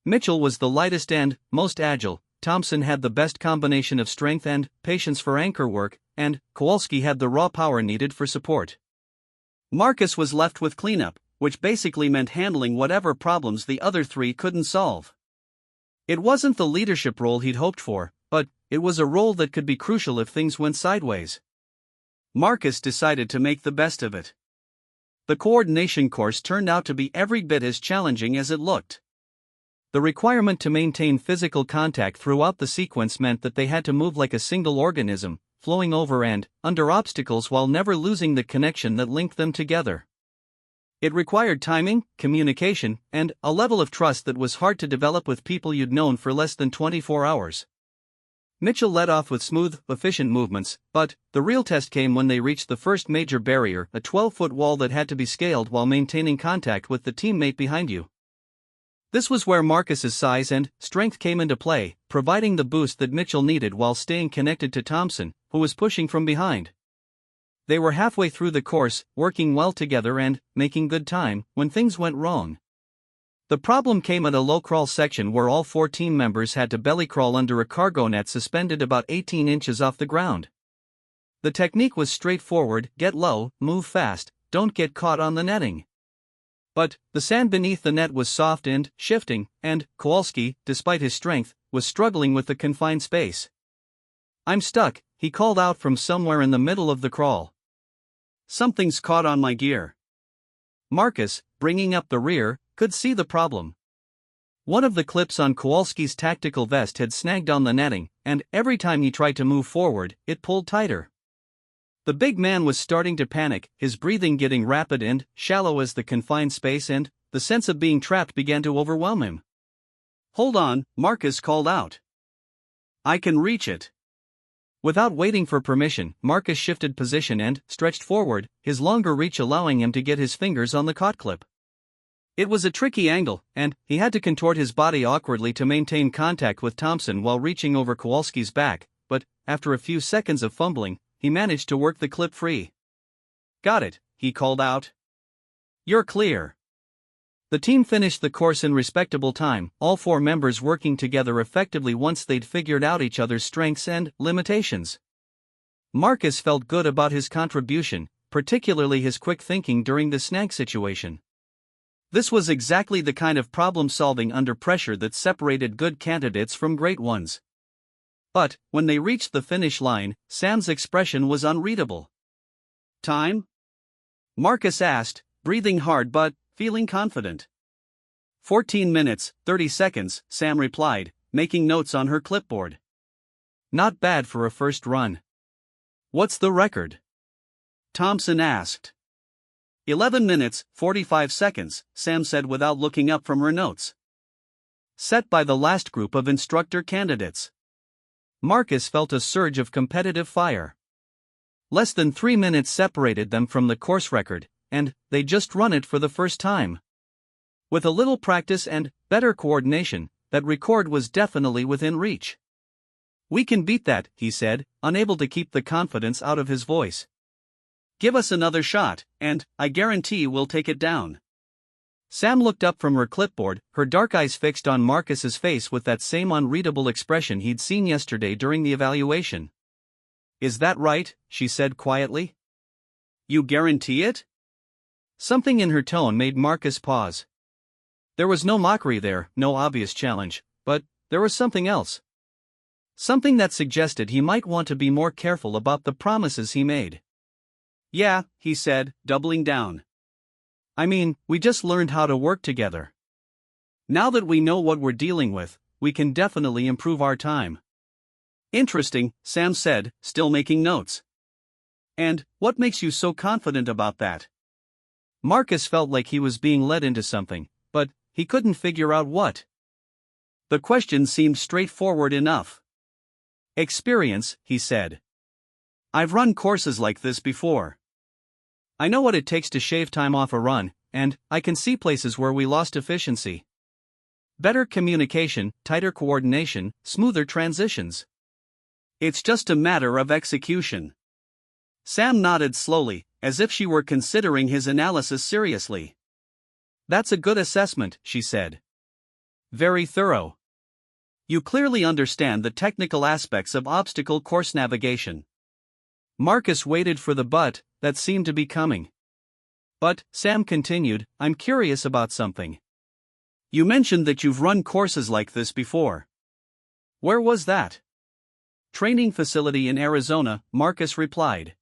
Mitchell was the lightest and most agile, Thompson had the best combination of strength and patience for anchor work, and Kowalski had the raw power needed for support. Marcus was left with cleanup, which basically meant handling whatever problems the other 3 couldn't solve. It wasn't the leadership role he'd hoped for, but it was a role that could be crucial if things went sideways. Marcus decided to make the best of it. The coordination course turned out to be every bit as challenging as it looked. The requirement to maintain physical contact throughout the sequence meant that they had to move like a single organism, flowing over and under obstacles while never losing the connection that linked them together. It required timing, communication, and a level of trust that was hard to develop with people you'd known for less than 24 hours. Mitchell led off with smooth, efficient movements, but the real test came when they reached the first major barrier, a 12-foot wall that had to be scaled while maintaining contact with the teammate behind you. This was where Marcus's size and strength came into play, providing the boost that Mitchell needed while staying connected to Thompson, who was pushing from behind. They were halfway through the course, working well together and making good time, when things went wrong. The problem came at a low-crawl section where all 4 team members had to belly crawl under a cargo net suspended about 18 inches off the ground. The technique was straightforward: get low, move fast, don't get caught on the netting. But the sand beneath the net was soft and shifting, and Kowalski, despite his strength, was struggling with the confined space. "I'm stuck," he called out from somewhere in the middle of the crawl. "Something's caught on my gear." Marcus, bringing up the rear, could see the problem. One of the clips on Kowalski's tactical vest had snagged on the netting, and every time he tried to move forward, it pulled tighter. The big man was starting to panic, his breathing getting rapid and shallow as the confined space and the sense of being trapped began to overwhelm him. "Hold on," Marcus called out. "I can reach it." Without waiting for permission, Marcus shifted position and stretched forward, his longer reach allowing him to get his fingers on the caught clip. It was a tricky angle, and he had to contort his body awkwardly to maintain contact with Thompson while reaching over Kowalski's back, but after a few seconds of fumbling, he managed to work the clip free. "Got it," he called out. "You're clear." The team finished the course in respectable time, all 4 members working together effectively once they'd figured out each other's strengths and limitations. Marcus felt good about his contribution, particularly his quick thinking during the snag situation. This was exactly the kind of problem-solving under pressure that separated good candidates from great ones. But, when they reached the finish line, Sam's expression was unreadable. "Time?" Marcus asked, breathing hard but feeling confident. 14 minutes, 30 seconds, Sam replied, making notes on her clipboard. "Not bad for a first run." "What's the record?" Thompson asked. 11 minutes, 45 seconds, Sam said without looking up from her notes. Set by the last group of instructor candidates. Marcus felt a surge of competitive fire. Less than 3 minutes separated them from the course record, and they'd just run it for the first time. With a little practice and better coordination, that record was definitely within reach. "We can beat that," he said, unable to keep the confidence out of his voice. "Give us another shot, and I guarantee we'll take it down." Sam looked up from her clipboard, her dark eyes fixed on Marcus's face with that same unreadable expression he'd seen yesterday during the evaluation. "Is that right?" she said quietly. "You guarantee it?" Something in her tone made Marcus pause. There was no mockery there, no obvious challenge, but there was something else. Something that suggested he might want to be more careful about the promises he made. "Yeah," he said, doubling down. "I mean, we just learned how to work together. Now that we know what we're dealing with, we can definitely improve our time." "Interesting," Sam said, still making notes. "And what makes you so confident about that?" Marcus felt like he was being led into something, but he couldn't figure out what. The question seemed straightforward enough. "Experience," he said. "I've run courses like this before. I know what it takes to shave time off a run, and I can see places where we lost efficiency. Better communication, tighter coordination, smoother transitions. It's just a matter of execution." Sam nodded slowly, as if she were considering his analysis seriously. "That's a good assessment," she said. "Very thorough. You clearly understand the technical aspects of obstacle course navigation." Marcus waited for the but that seemed to be coming. "But," Sam continued, "I'm curious about something. You mentioned that you've run courses like this before. Where was that?" "Training facility in Arizona," Marcus replied.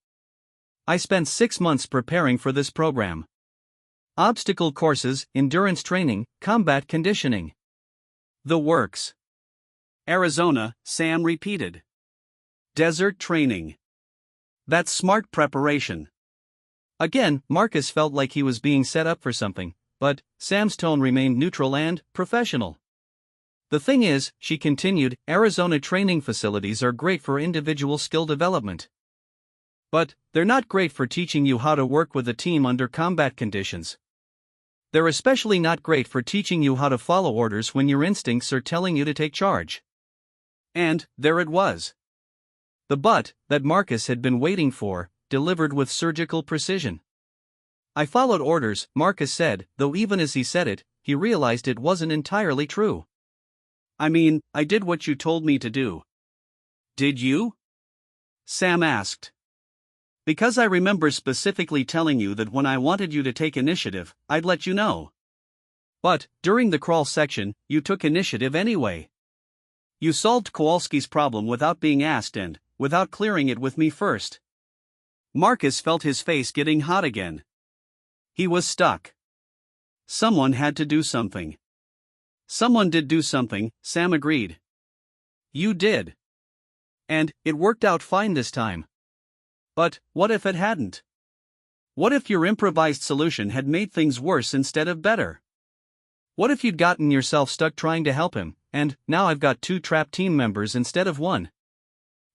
"I spent 6 months preparing for this program. Obstacle courses, endurance training, combat conditioning. The works." "Arizona," Sam repeated. "Desert training. That's smart preparation." Again, Marcus felt like he was being set up for something, but Sam's tone remained neutral and professional. The thing is, she continued, Arizona training facilities are great for individual skill development. But they're not great for teaching you how to work with a team under combat conditions. They're especially not great for teaching you how to follow orders when your instincts are telling you to take charge. And there it was. The but that Marcus had been waiting for, delivered with surgical precision. I followed orders, Marcus said, though even as he said it, he realized it wasn't entirely true. I mean, I did what you told me to do. Did you? Sam asked. Because I remember specifically telling you that when I wanted you to take initiative, I'd let you know. But, during the crawl section, you took initiative anyway. You solved Kowalski's problem without being asked and without clearing it with me first. Marcus felt his face getting hot again. He was stuck. Someone had to do something. Someone did do something, Sam agreed. You did. And it worked out fine this time. But what if it hadn't? What if your improvised solution had made things worse instead of better? What if you'd gotten yourself stuck trying to help him, and now I've got 2 trapped team members instead of 1?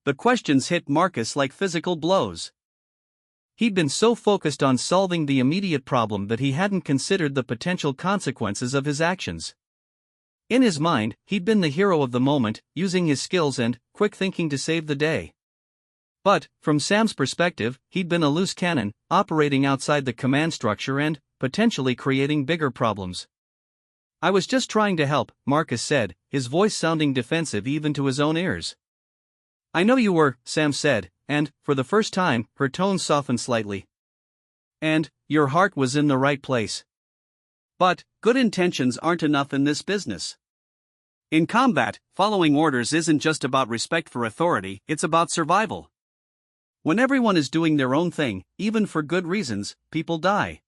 The questions hit Marcus like physical blows. He'd been so focused on solving the immediate problem that he hadn't considered the potential consequences of his actions. In his mind, he'd been the hero of the moment, using his skills and quick thinking to save the day. But, from Sam's perspective, he'd been a loose cannon, operating outside the command structure and potentially creating bigger problems. I was just trying to help, Marcus said, his voice sounding defensive even to his own ears. I know you were, Sam said, and, for the first time, her tone softened slightly. And your heart was in the right place. But good intentions aren't enough in this business. In combat, following orders isn't just about respect for authority, it's about survival. When everyone is doing their own thing, even for good reasons, people die.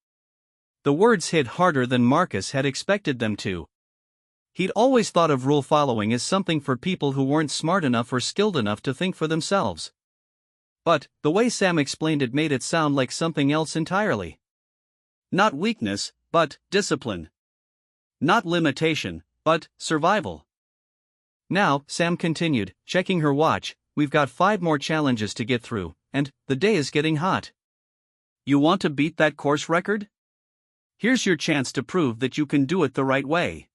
The words hit harder than Marcus had expected them to. He'd always thought of rule following as something for people who weren't smart enough or skilled enough to think for themselves. But the way Sam explained it made it sound like something else entirely. Not weakness, but discipline. Not limitation, but survival. Now, Sam continued, checking her watch, we've got 5 more challenges to get through, and the day is getting hot. You want to beat that course record? Here's your chance to prove that you can do it the right way.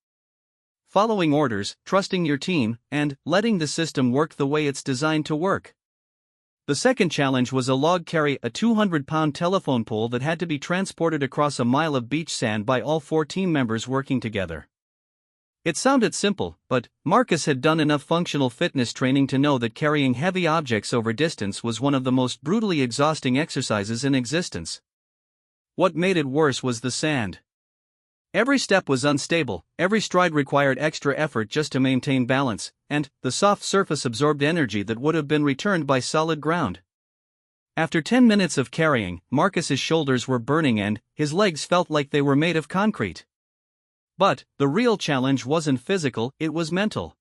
Following orders, trusting your team, and letting the system work the way it's designed to work. The second challenge was a log carry, a 200-pound telephone pole that had to be transported across a mile of beach sand by all 4 team members working together. It sounded simple, but Marcus had done enough functional fitness training to know that carrying heavy objects over distance was one of the most brutally exhausting exercises in existence. What made it worse was the sand. Every step was unstable, every stride required extra effort just to maintain balance, and the soft surface absorbed energy that would have been returned by solid ground. After 10 minutes of carrying, Marcus's shoulders were burning and his legs felt like they were made of concrete. But the real challenge wasn't physical, it was mental.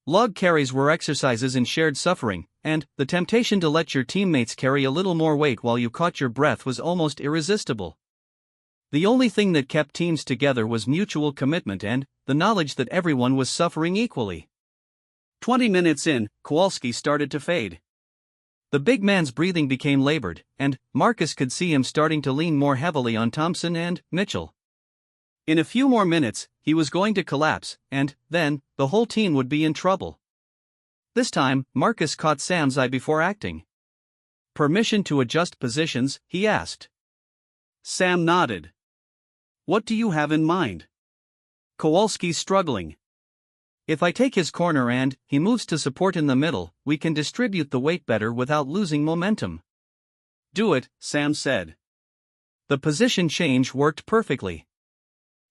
Log carries were exercises in shared suffering, and the temptation to let your teammates carry a little more weight while you caught your breath was almost irresistible. The only thing that kept teams together was mutual commitment and the knowledge that everyone was suffering equally. 20 minutes in, Kowalski started to fade. The big man's breathing became labored, and Marcus could see him starting to lean more heavily on Thompson and Mitchell. In a few more minutes, he was going to collapse, and then the whole team would be in trouble. This time, Marcus caught Sam's eye before acting. Permission to adjust positions, he asked. Sam nodded. What do you have in mind? Kowalski's struggling. If I take his corner and he moves to support in the middle, we can distribute the weight better without losing momentum. Do it, Sam said. The position change worked perfectly.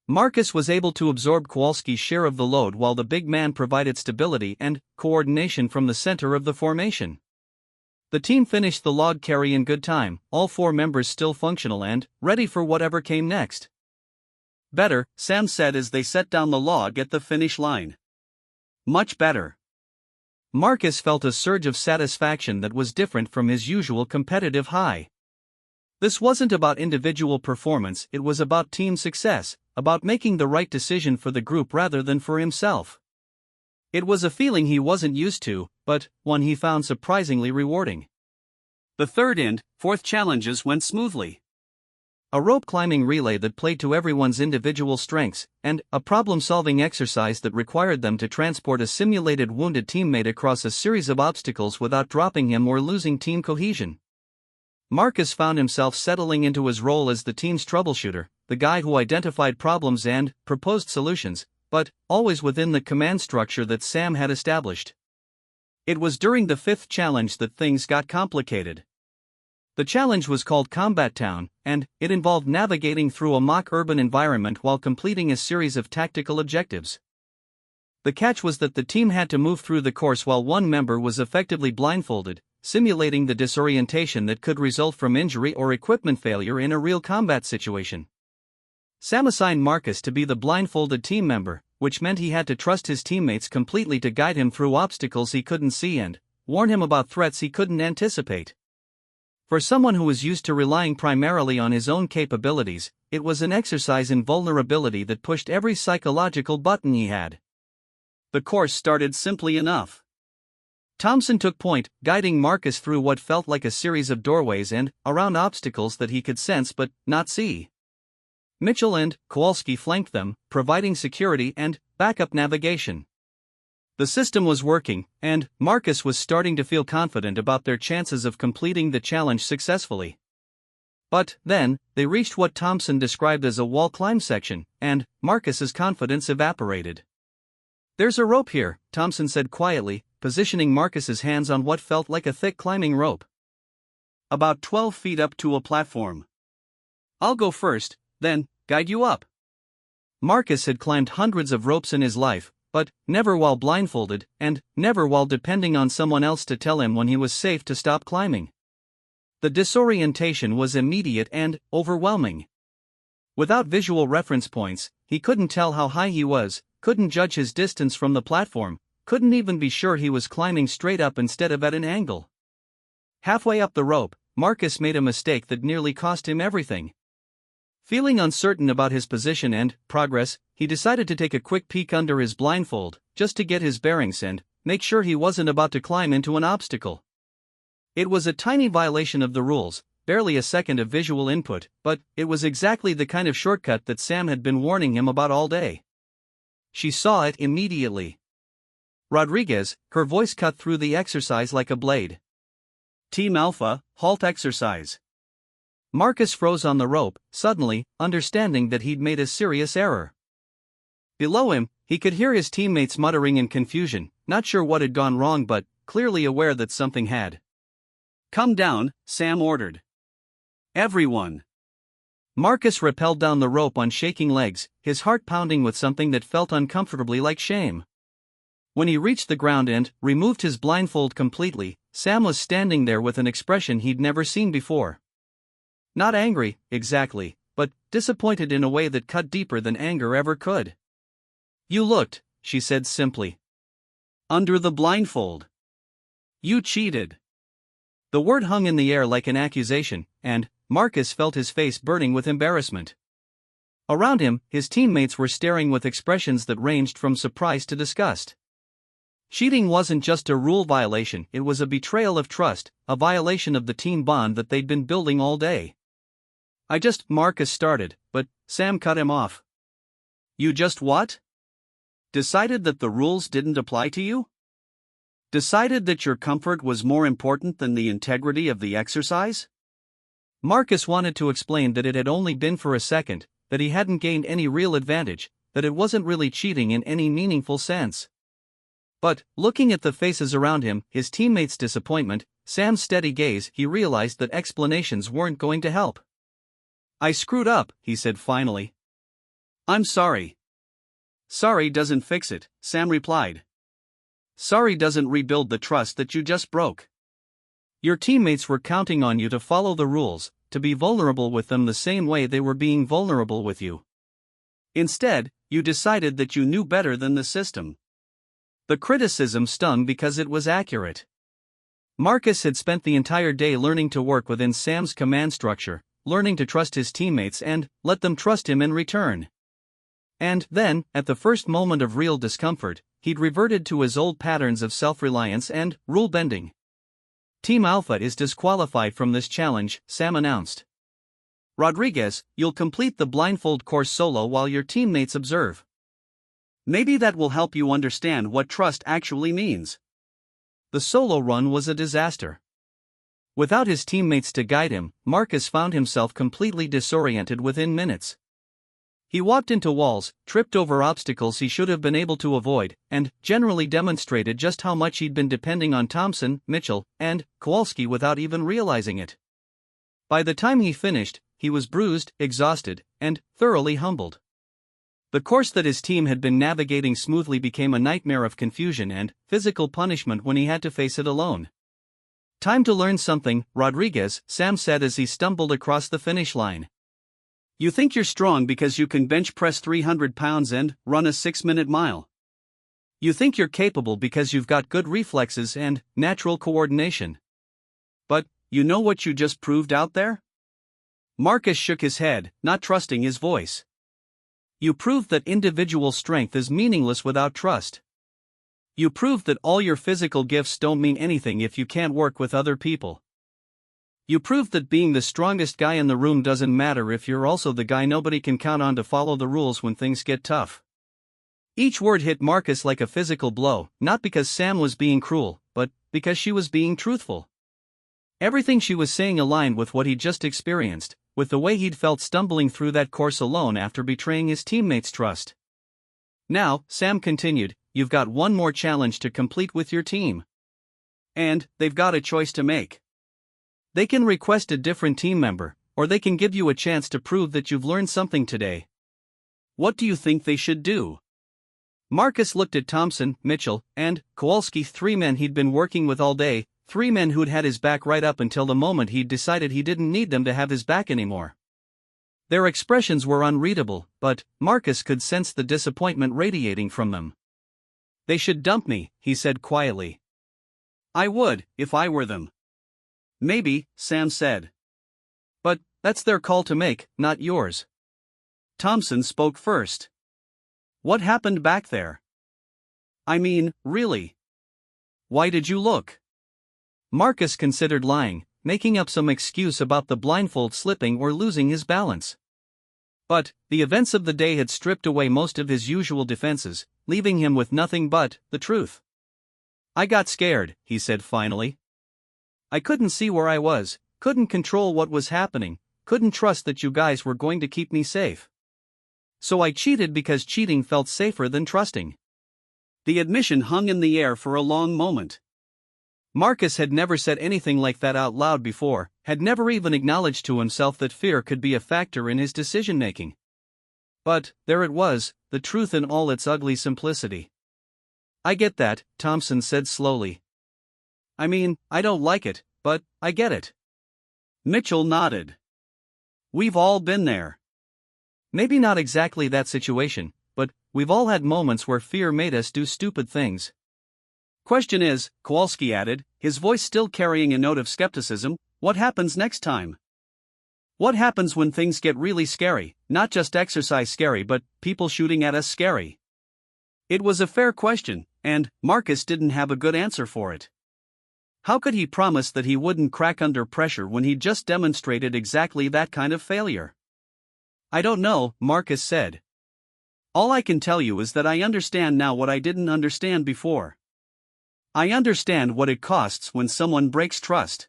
Marcus was able to absorb Kowalski's share of the load while the big man provided stability and coordination from the center of the formation. The team finished the log carry in good time, all 4 members still functional and ready for whatever came next. Better, Sam said as they set down the log at the finish line. Much better. Marcus felt a surge of satisfaction that was different from his usual competitive high. This wasn't about individual performance, it was about team success, about making the right decision for the group rather than for himself. It was a feeling he wasn't used to, but one he found surprisingly rewarding. The third and fourth challenges went smoothly. A rope climbing relay that played to everyone's individual strengths, and a problem-solving exercise that required them to transport a simulated wounded teammate across a series of obstacles without dropping him or losing team cohesion. Marcus found himself settling into his role as the team's troubleshooter, the guy who identified problems and proposed solutions, but always within the command structure that Sam had established. It was during the fifth challenge that things got complicated. The challenge was called Combat Town, and it involved navigating through a mock urban environment while completing a series of tactical objectives. The catch was that the team had to move through the course while one member was effectively blindfolded, simulating the disorientation that could result from injury or equipment failure in a real combat situation. Sam assigned Marcus to be the blindfolded team member, which meant he had to trust his teammates completely to guide him through obstacles he couldn't see and warn him about threats he couldn't anticipate. For someone who was used to relying primarily on his own capabilities, it was an exercise in vulnerability that pushed every psychological button he had. The course started simply enough. Thompson took point, guiding Marcus through what felt like a series of doorways and around obstacles that he could sense but not see. Mitchell and Kowalski flanked them, providing security and backup navigation. The system was working, and Marcus was starting to feel confident about their chances of completing the challenge successfully. But then, they reached what Thompson described as a wall climb section, and Marcus's confidence evaporated. "There's a rope here," Thompson said quietly, positioning Marcus's hands on what felt like a thick climbing rope. "About 12 feet up to a platform. I'll go first, then guide you up." Marcus had climbed hundreds of ropes in his life, but never while blindfolded, and never while depending on someone else to tell him when he was safe to stop climbing. The disorientation was immediate and overwhelming. Without visual reference points, he couldn't tell how high he was, couldn't judge his distance from the platform, couldn't even be sure he was climbing straight up instead of at an angle. Halfway up the rope, Marcus made a mistake that nearly cost him everything. Feeling uncertain about his position and progress, he decided to take a quick peek under his blindfold, just to get his bearings and make sure he wasn't about to climb into an obstacle. It was a tiny violation of the rules, barely a second of visual input, but it was exactly the kind of shortcut that Sam had been warning him about all day. She saw it immediately. "Rodriguez," her voice cut through the exercise like a blade. "Team Alpha, halt exercise." Marcus froze on the rope, suddenly understanding that he'd made a serious error. Below him, he could hear his teammates muttering in confusion, not sure what had gone wrong but clearly aware that something had. "Come down," Sam ordered. "Everyone." Marcus rappelled down the rope on shaking legs, his heart pounding with something that felt uncomfortably like shame. When he reached the ground and removed his blindfold completely, Sam was standing there with an expression he'd never seen before. Not angry, exactly, but disappointed in a way that cut deeper than anger ever could. "You looked," she said simply. "Under the blindfold. You cheated." The word hung in the air like an accusation, and Marcus felt his face burning with embarrassment. Around him, his teammates were staring with expressions that ranged from surprise to disgust. Cheating wasn't just a rule violation, it was a betrayal of trust, a violation of the team bond that they'd been building all day. Marcus started, but Sam cut him off. "You just what? Decided that the rules didn't apply to you? Decided that your comfort was more important than the integrity of the exercise?" Marcus wanted to explain that it had only been for a second, that he hadn't gained any real advantage, that it wasn't really cheating in any meaningful sense. But, looking at the faces around him, his teammates' disappointment, Sam's steady gaze, he realized that explanations weren't going to help. "I screwed up," he said finally. "I'm sorry." "Sorry doesn't fix it," Sam replied. "Sorry doesn't rebuild the trust that you just broke. Your teammates were counting on you to follow the rules, to be vulnerable with them the same way they were being vulnerable with you. Instead, you decided that you knew better than the system." The criticism stung because it was accurate. Marcus had spent the entire day learning to work within Sam's command structure, learning to trust his teammates and let them trust him in return. And then, at the first moment of real discomfort, he'd reverted to his old patterns of self-reliance and rule-bending. Team Alpha is disqualified from this challenge, Sam announced. Rodriguez, you'll complete the blindfold course solo while your teammates observe. Maybe that will help you understand what trust actually means. The solo run was a disaster. Without his teammates to guide him, Marcus found himself completely disoriented within minutes. He walked into walls, tripped over obstacles he should have been able to avoid, and generally demonstrated just how much he'd been depending on Thompson, Mitchell, and Kowalski without even realizing it. By the time he finished, he was bruised, exhausted, and thoroughly humbled. The course that his team had been navigating smoothly became a nightmare of confusion and physical punishment when he had to face it alone. Time to learn something, Rodriguez, Sam said as he stumbled across the finish line. You think you're strong because you can bench press 300 pounds and run a 6-minute mile. You think you're capable because you've got good reflexes and natural coordination. But, you know what you just proved out there? Marcus shook his head, not trusting his voice. You proved that individual strength is meaningless without trust. You proved that all your physical gifts don't mean anything if you can't work with other people. You proved that being the strongest guy in the room doesn't matter if you're also the guy nobody can count on to follow the rules when things get tough. Each word hit Marcus like a physical blow, not because Sam was being cruel, but because she was being truthful. Everything she was saying aligned with what he'd just experienced, with the way he'd felt stumbling through that course alone after betraying his teammates' trust. Now, Sam continued, you've got one more challenge to complete with your team. And they've got a choice to make. They can request a different team member, or they can give you a chance to prove that you've learned something today. What do you think they should do? Marcus looked at Thompson, Mitchell, and Kowalski, 3 men he'd been working with all day, 3 men who'd had his back right up until the moment he'd decided he didn't need them to have his back anymore. Their expressions were unreadable, but Marcus could sense the disappointment radiating from them. They should dump me, he said quietly. I would, if I were them. Maybe, Sam said. But that's their call to make, not yours. Thompson spoke first. What happened back there? I mean, really. Why did you look? Marcus considered lying, making up some excuse about the blindfold slipping or losing his balance. But the events of the day had stripped away most of his usual defenses, leaving him with nothing but the truth. I got scared, he said finally. I couldn't see where I was, couldn't control what was happening, couldn't trust that you guys were going to keep me safe. So I cheated because cheating felt safer than trusting. The admission hung in the air for a long moment. Marcus had never said anything like that out loud before, had never even acknowledged to himself that fear could be a factor in his decision-making. But there it was, the truth in all its ugly simplicity. I get that, Thompson said slowly. I mean, I don't like it, but I get it. Mitchell nodded. We've all been there. Maybe not exactly that situation, but we've all had moments where fear made us do stupid things. Question is, Kowalski added, his voice still carrying a note of skepticism, what happens next time? What happens when things get really scary, not just exercise scary but people shooting at us scary? It was a fair question, and Marcus didn't have a good answer for it. How could he promise that he wouldn't crack under pressure when he'd just demonstrated exactly that kind of failure? I don't know, Marcus said. All I can tell you is that I understand now what I didn't understand before. I understand what it costs when someone breaks trust.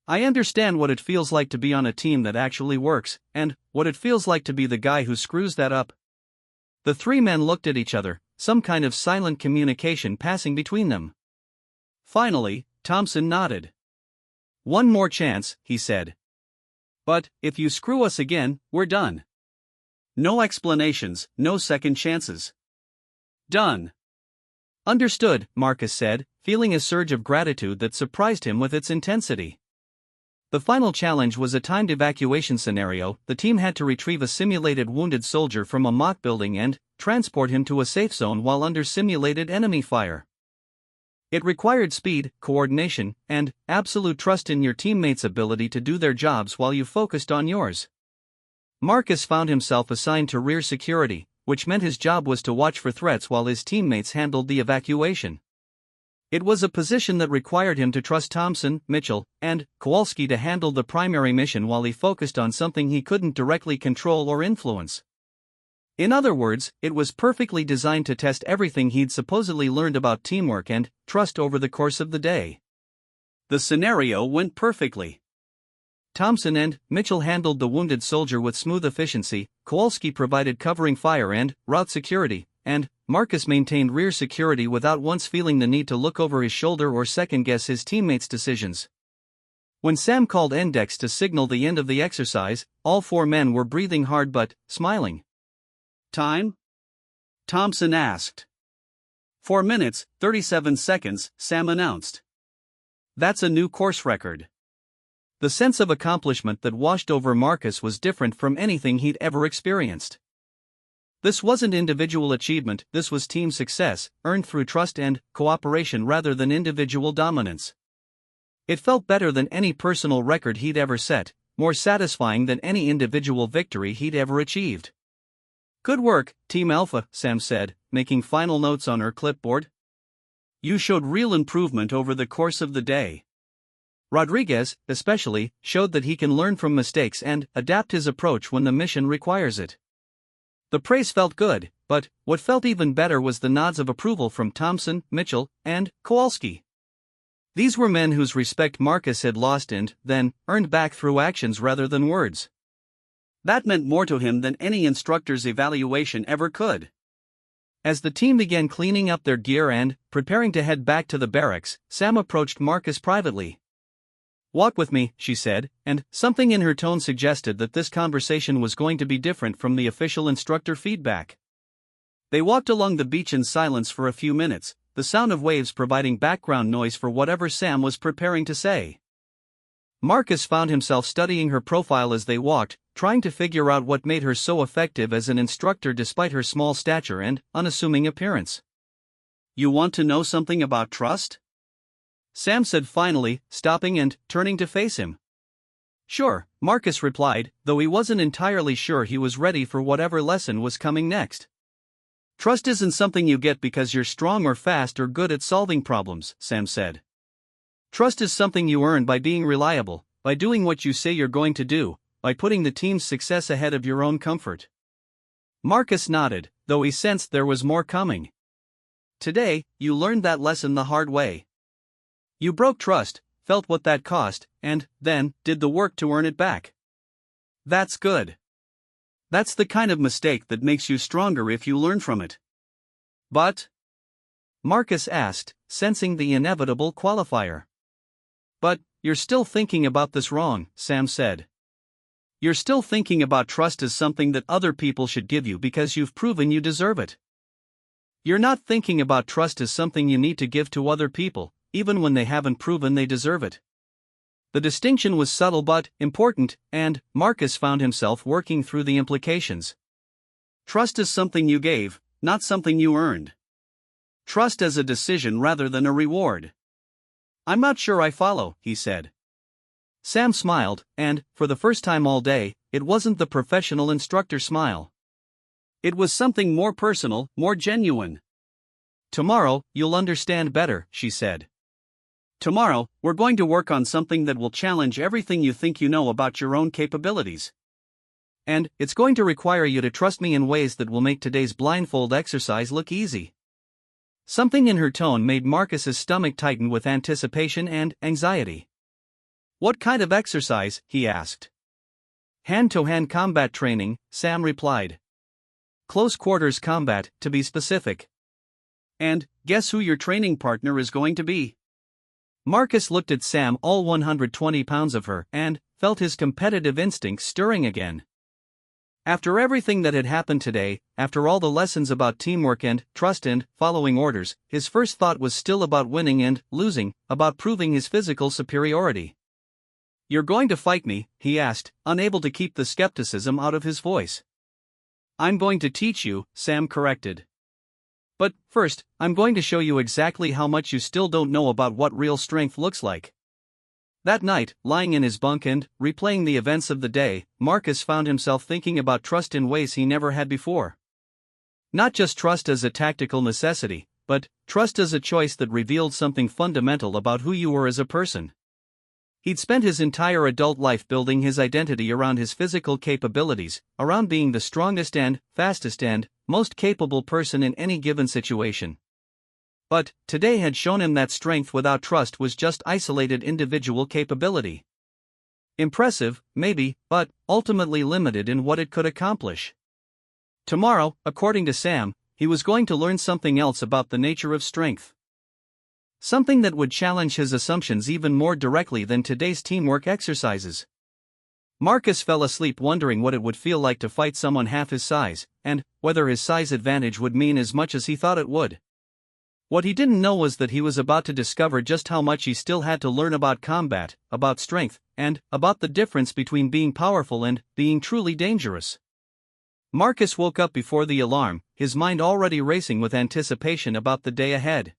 I understand what it feels like to be on a team that actually works, and what it feels like to be the guy who screws that up. The 3 men looked at each other, some kind of silent communication passing between them. Finally, Thompson nodded. One more chance, he said. But if you screw us again, we're done. No explanations, no second chances. Done. Understood, Marcus said, feeling a surge of gratitude that surprised him with its intensity. The final challenge was a timed evacuation scenario. The team had to retrieve a simulated wounded soldier from a mock building and transport him to a safe zone while under simulated enemy fire. It required speed, coordination, and absolute trust in your teammates' ability to do their jobs while you focused on yours. Marcus found himself assigned to rear security, which meant his job was to watch for threats while his teammates handled the evacuation. It was a position that required him to trust Thompson, Mitchell, and Kowalski to handle the primary mission while he focused on something he couldn't directly control or influence. In other words, it was perfectly designed to test everything he'd supposedly learned about teamwork and trust over the course of the day. The scenario went perfectly. Thompson and Mitchell handled the wounded soldier with smooth efficiency, Kowalski provided covering fire and route security, and Marcus maintained rear security without once feeling the need to look over his shoulder or second-guess his teammates' decisions. When Sam called Index to signal the end of the exercise, all four men were breathing hard but smiling. "Time?" Thompson asked. 4 minutes, 37 seconds, Sam announced. "That's a new course record." The sense of accomplishment that washed over Marcus was different from anything he'd ever experienced. This wasn't individual achievement, this was team success, earned through trust and cooperation rather than individual dominance. It felt better than any personal record he'd ever set, more satisfying than any individual victory he'd ever achieved. "Good work, Team Alpha," Sam said, making final notes on her clipboard. "You showed real improvement over the course of the day." Rodriguez, especially, showed that he can learn from mistakes and adapt his approach when the mission requires it. The praise felt good, but what felt even better was the nods of approval from Thompson, Mitchell, and Kowalski. These were men whose respect Marcus had lost and, then, earned back through actions rather than words. That meant more to him than any instructor's evaluation ever could. As the team began cleaning up their gear and preparing to head back to the barracks, Sam approached Marcus privately. "Walk with me," she said, and something in her tone suggested that this conversation was going to be different from the official instructor feedback. They walked along the beach in silence for a few minutes, the sound of waves providing background noise for whatever Sam was preparing to say. Marcus found himself studying her profile as they walked, trying to figure out what made her so effective as an instructor despite her small stature and unassuming appearance. "You want to know something about trust?" Sam said finally, stopping and turning to face him. "Sure," Marcus replied, though he wasn't entirely sure he was ready for whatever lesson was coming next. "Trust isn't something you get because you're strong or fast or good at solving problems," Sam said. "Trust is something you earn by being reliable, by doing what you say you're going to do, by putting the team's success ahead of your own comfort." Marcus nodded, though he sensed there was more coming. "Today, you learned that lesson the hard way. You broke trust, felt what that cost, and then did the work to earn it back. That's good. That's the kind of mistake that makes you stronger if you learn from it." "But?" Marcus asked, sensing the inevitable qualifier. "But you're still thinking about this wrong," Sam said. "You're still thinking about trust as something that other people should give you because you've proven you deserve it. You're not thinking about trust as something you need to give to other people, even when they haven't proven they deserve it." The distinction was subtle but important, and Marcus found himself working through the implications. Trust is something you gave, not something you earned. Trust as a decision rather than a reward. "I'm not sure I follow," he said. Sam smiled, and, for the first time all day, it wasn't the professional instructor smile. It was something more personal, more genuine. "Tomorrow, you'll understand better," she said. "Tomorrow, we're going to work on something that will challenge everything you think you know about your own capabilities. And it's going to require you to trust me in ways that will make today's blindfold exercise look easy." Something in her tone made Marcus's stomach tighten with anticipation and anxiety. "What kind of exercise?" he asked. "Hand-to-hand combat training," Sam replied. "Close quarters combat, to be specific." "And guess who your training partner is going to be?" Marcus looked at Sam, all 120 pounds of her, and felt his competitive instincts stirring again. After everything that had happened today, after all the lessons about teamwork and trust and following orders, his first thought was still about winning and losing, about proving his physical superiority. "You're going to fight me?" he asked, unable to keep the skepticism out of his voice. "I'm going to teach you," Sam corrected. But first, I'm going to show you exactly how much you still don't know about what real strength looks like." That night, lying in his bunk and replaying the events of the day, Marcus found himself thinking about trust in ways he never had before. Not just trust as a tactical necessity, but trust as a choice that revealed something fundamental about who you were as a person. He'd spent his entire adult life building his identity around his physical capabilities, around being the strongest and fastest and most capable person in any given situation. But today had shown him that strength without trust was just isolated individual capability. Impressive, maybe, but ultimately limited in what it could accomplish. Tomorrow, according to Sam, he was going to learn something else about the nature of strength. Something that would challenge his assumptions even more directly than today's teamwork exercises. Marcus fell asleep wondering what it would feel like to fight someone half his size, and whether his size advantage would mean as much as he thought it would. What he didn't know was that he was about to discover just how much he still had to learn about combat, about strength, and about the difference between being powerful and being truly dangerous. Marcus woke up before the alarm, his mind already racing with anticipation about the day ahead.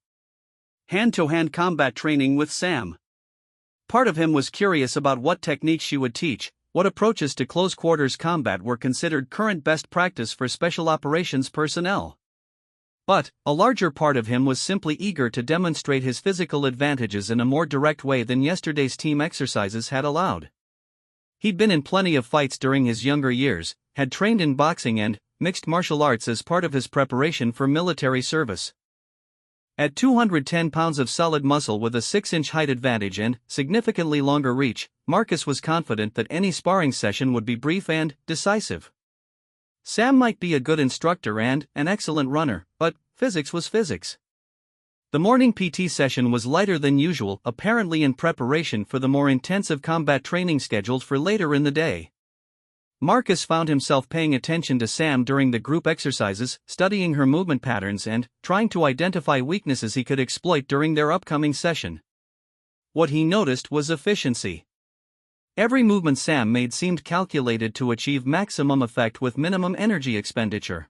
Hand-to-hand combat training with Sam. Part of him was curious about what techniques she would teach, what approaches to close-quarters combat were considered current best practice for special operations personnel. But a larger part of him was simply eager to demonstrate his physical advantages in a more direct way than yesterday's team exercises had allowed. He'd been in plenty of fights during his younger years, had trained in boxing and mixed martial arts as part of his preparation for military service. At 210 pounds of solid muscle with a 6-inch height advantage and significantly longer reach, Marcus was confident that any sparring session would be brief and decisive. Sam might be a good instructor and an excellent runner, but physics was physics. The morning PT session was lighter than usual, apparently in preparation for the more intensive combat training scheduled for later in the day. Marcus found himself paying attention to Sam during the group exercises, studying her movement patterns and trying to identify weaknesses he could exploit during their upcoming session. What he noticed was efficiency. Every movement Sam made seemed calculated to achieve maximum effect with minimum energy expenditure.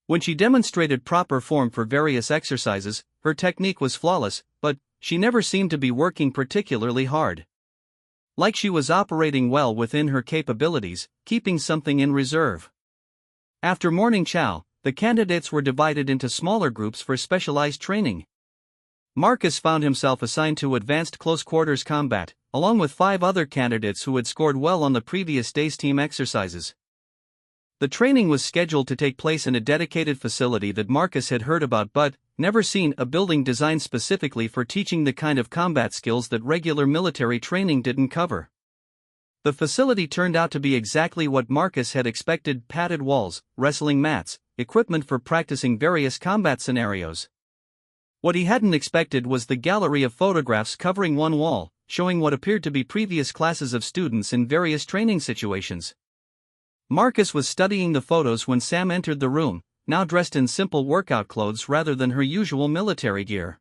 When she demonstrated proper form for various exercises, her technique was flawless, but she never seemed to be working particularly hard. Like she was operating well within her capabilities, keeping something in reserve. After morning chow, the candidates were divided into smaller groups for specialized training. Marcus found himself assigned to advanced close-quarters combat, along with 5 other candidates who had scored well on the previous day's team exercises. The training was scheduled to take place in a dedicated facility that Marcus had heard about but never seen, a building designed specifically for teaching the kind of combat skills that regular military training didn't cover. The facility turned out to be exactly what Marcus had expected: padded walls, wrestling mats, equipment for practicing various combat scenarios. What he hadn't expected was the gallery of photographs covering one wall, showing what appeared to be previous classes of students in various training situations. Marcus was studying the photos when Sam entered the room, now dressed in simple workout clothes rather than her usual military gear.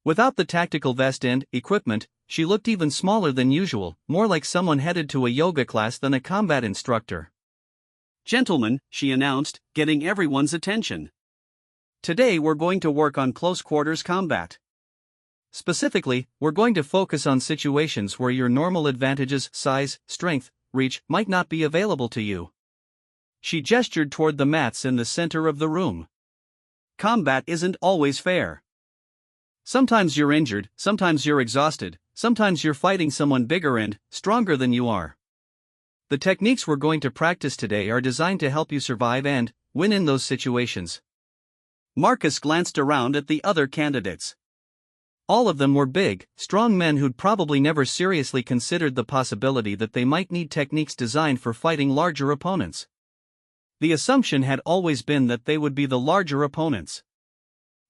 Without the tactical vest and equipment, she looked even smaller than usual, more like someone headed to a yoga class than a combat instructor. "Gentlemen," she announced, getting everyone's attention. "Today we're going to work on close-quarters combat. Specifically, we're going to focus on situations where your normal advantages, size, strength, reach, might not be available to you." She gestured toward the mats in the center of the room. "Combat isn't always fair. Sometimes you're injured, sometimes you're exhausted, sometimes you're fighting someone bigger and stronger than you are. The techniques we're going to practice today are designed to help you survive and win in those situations." Marcus glanced around at the other candidates. All of them were big, strong men who'd probably never seriously considered the possibility that they might need techniques designed for fighting larger opponents. The assumption had always been that they would be the larger opponents.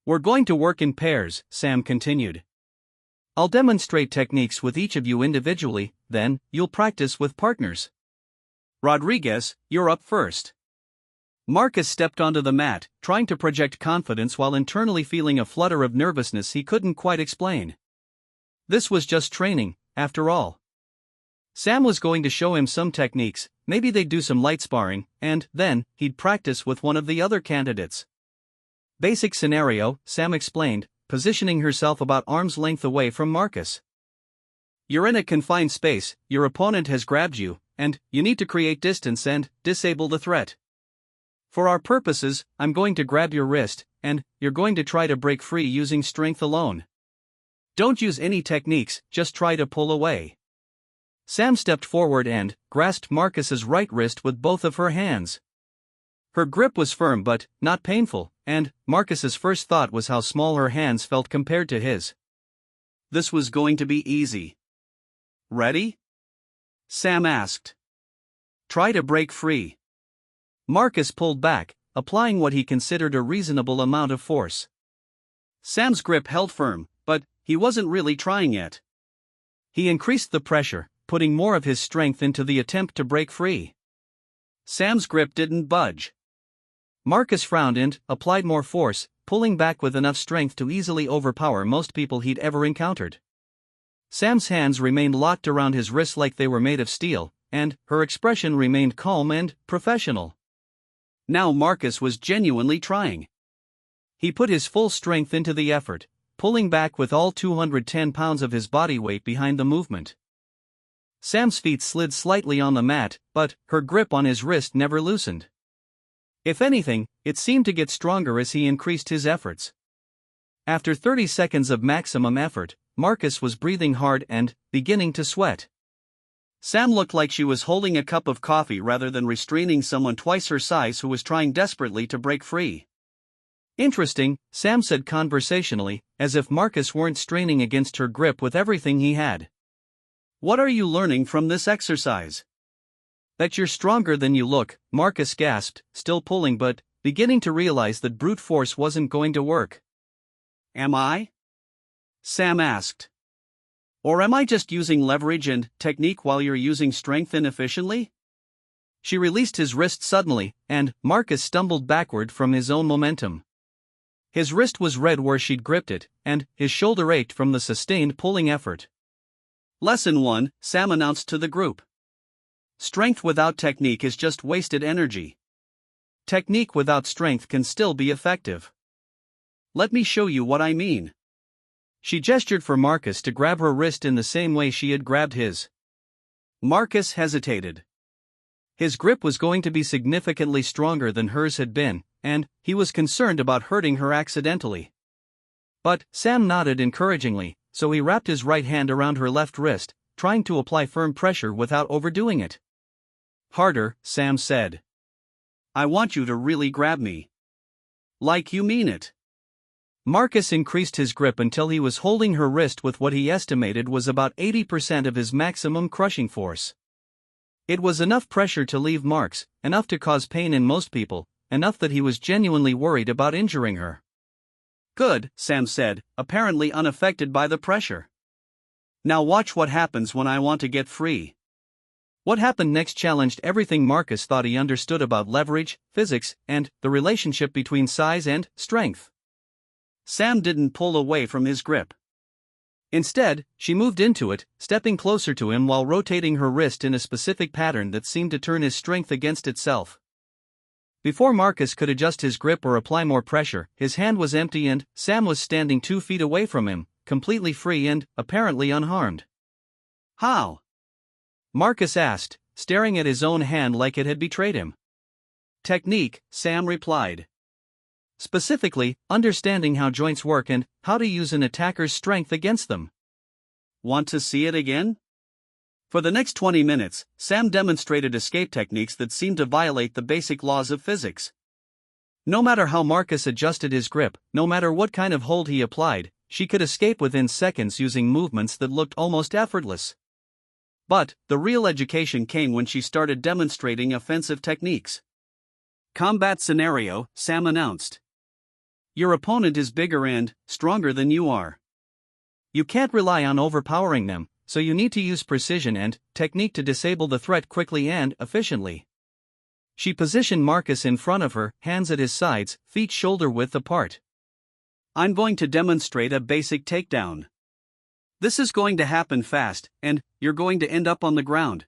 "We're going to work in pairs," Sam continued. "I'll demonstrate techniques with each of you individually, then you'll practice with partners. Rodriguez, you're up first." Marcus stepped onto the mat, trying to project confidence while internally feeling a flutter of nervousness he couldn't quite explain. This was just training, after all. Sam was going to show him some techniques, maybe they'd do some light sparring, and then he'd practice with one of the other candidates. Basic scenario, Sam explained, positioning herself about arm's length away from Marcus. You're in a confined space, your opponent has grabbed you, and you need to create distance and disable the threat. For our purposes, I'm going to grab your wrist, and you're going to try to break free using strength alone. Don't use any techniques, just try to pull away. Sam stepped forward and grasped Marcus's right wrist with both of her hands. Her grip was firm but not painful, and Marcus's first thought was how small her hands felt compared to his. This was going to be easy. Ready? Sam asked. Try to break free. Marcus pulled back, applying what he considered a reasonable amount of force. Sam's grip held firm, but he wasn't really trying yet. He increased the pressure, putting more of his strength into the attempt to break free. Sam's grip didn't budge. Marcus frowned and applied more force, pulling back with enough strength to easily overpower most people he'd ever encountered. Sam's hands remained locked around his wrists like they were made of steel, and her expression remained calm and professional. Now Marcus was genuinely trying. He put his full strength into the effort, pulling back with all 210 pounds of his body weight behind the movement. Sam's feet slid slightly on the mat, but her grip on his wrist never loosened. If anything, it seemed to get stronger as he increased his efforts. After 30 seconds of maximum effort, Marcus was breathing hard and beginning to sweat. Sam looked like she was holding a cup of coffee rather than restraining someone twice her size who was trying desperately to break free. Interesting, Sam said conversationally, as if Marcus weren't straining against her grip with everything he had. What are you learning from this exercise? That you're stronger than you look, Marcus gasped, still pulling but beginning to realize that brute force wasn't going to work. Am I? Sam asked. Or am I just using leverage and technique while you're using strength inefficiently? She released his wrist suddenly, and Marcus stumbled backward from his own momentum. His wrist was red where she'd gripped it, and his shoulder ached from the sustained pulling effort. Lesson 1, Sam announced to the group. Strength without technique is just wasted energy. Technique without strength can still be effective. Let me show you what I mean. She gestured for Marcus to grab her wrist in the same way she had grabbed his. Marcus hesitated. His grip was going to be significantly stronger than hers had been, and he was concerned about hurting her accidentally. But Sam nodded encouragingly, so he wrapped his right hand around her left wrist, trying to apply firm pressure without overdoing it. Harder, Sam said. I want you to really grab me. Like you mean it. Marcus increased his grip until he was holding her wrist with what he estimated was about 80% of his maximum crushing force. It was enough pressure to leave marks, enough to cause pain in most people, enough that he was genuinely worried about injuring her. Good, Sam said, apparently unaffected by the pressure. Now watch what happens when I want to get free. What happened next challenged everything Marcus thought he understood about leverage, physics, and the relationship between size and strength. Sam didn't pull away from his grip. Instead, she moved into it, stepping closer to him while rotating her wrist in a specific pattern that seemed to turn his strength against itself. Before Marcus could adjust his grip or apply more pressure, his hand was empty and Sam was standing 2 feet away from him, completely free and apparently unharmed. How? Marcus asked, staring at his own hand like it had betrayed him. Technique, Sam replied. Specifically, understanding how joints work and how to use an attacker's strength against them. Want to see it again? For the next 20 minutes, Sam demonstrated escape techniques that seemed to violate the basic laws of physics. No matter how Marcus adjusted his grip, no matter what kind of hold he applied, she could escape within seconds using movements that looked almost effortless. But the real education came when she started demonstrating offensive techniques. Combat scenario, Sam announced. Your opponent is bigger and stronger than you are. You can't rely on overpowering them, so you need to use precision and technique to disable the threat quickly and efficiently. She positioned Marcus in front of her, hands at his sides, feet shoulder-width apart. I'm going to demonstrate a basic takedown. This is going to happen fast, and you're going to end up on the ground.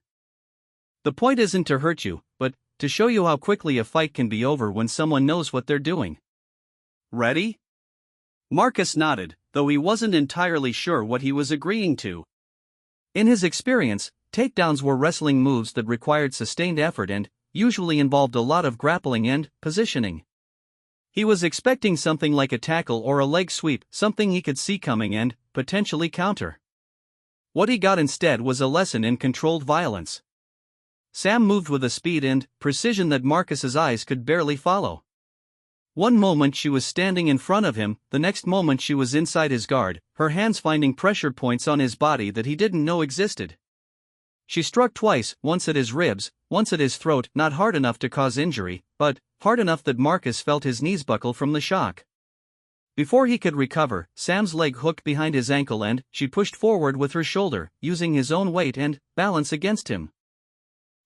The point isn't to hurt you, but to show you how quickly a fight can be over when someone knows what they're doing. Ready? Marcus nodded, though he wasn't entirely sure what he was agreeing to. In his experience, takedowns were wrestling moves that required sustained effort and usually involved a lot of grappling and positioning. He was expecting something like a tackle or a leg sweep, something he could see coming and potentially counter. What he got instead was a lesson in controlled violence. Sam moved with a speed and precision that Marcus's eyes could barely follow. One moment she was standing in front of him, the next moment she was inside his guard, her hands finding pressure points on his body that he didn't know existed. She struck twice, once at his ribs, once at his throat, not hard enough to cause injury, but hard enough that Marcus felt his knees buckle from the shock. Before he could recover, Sam's leg hooked behind his ankle and she pushed forward with her shoulder, using his own weight and balance against him.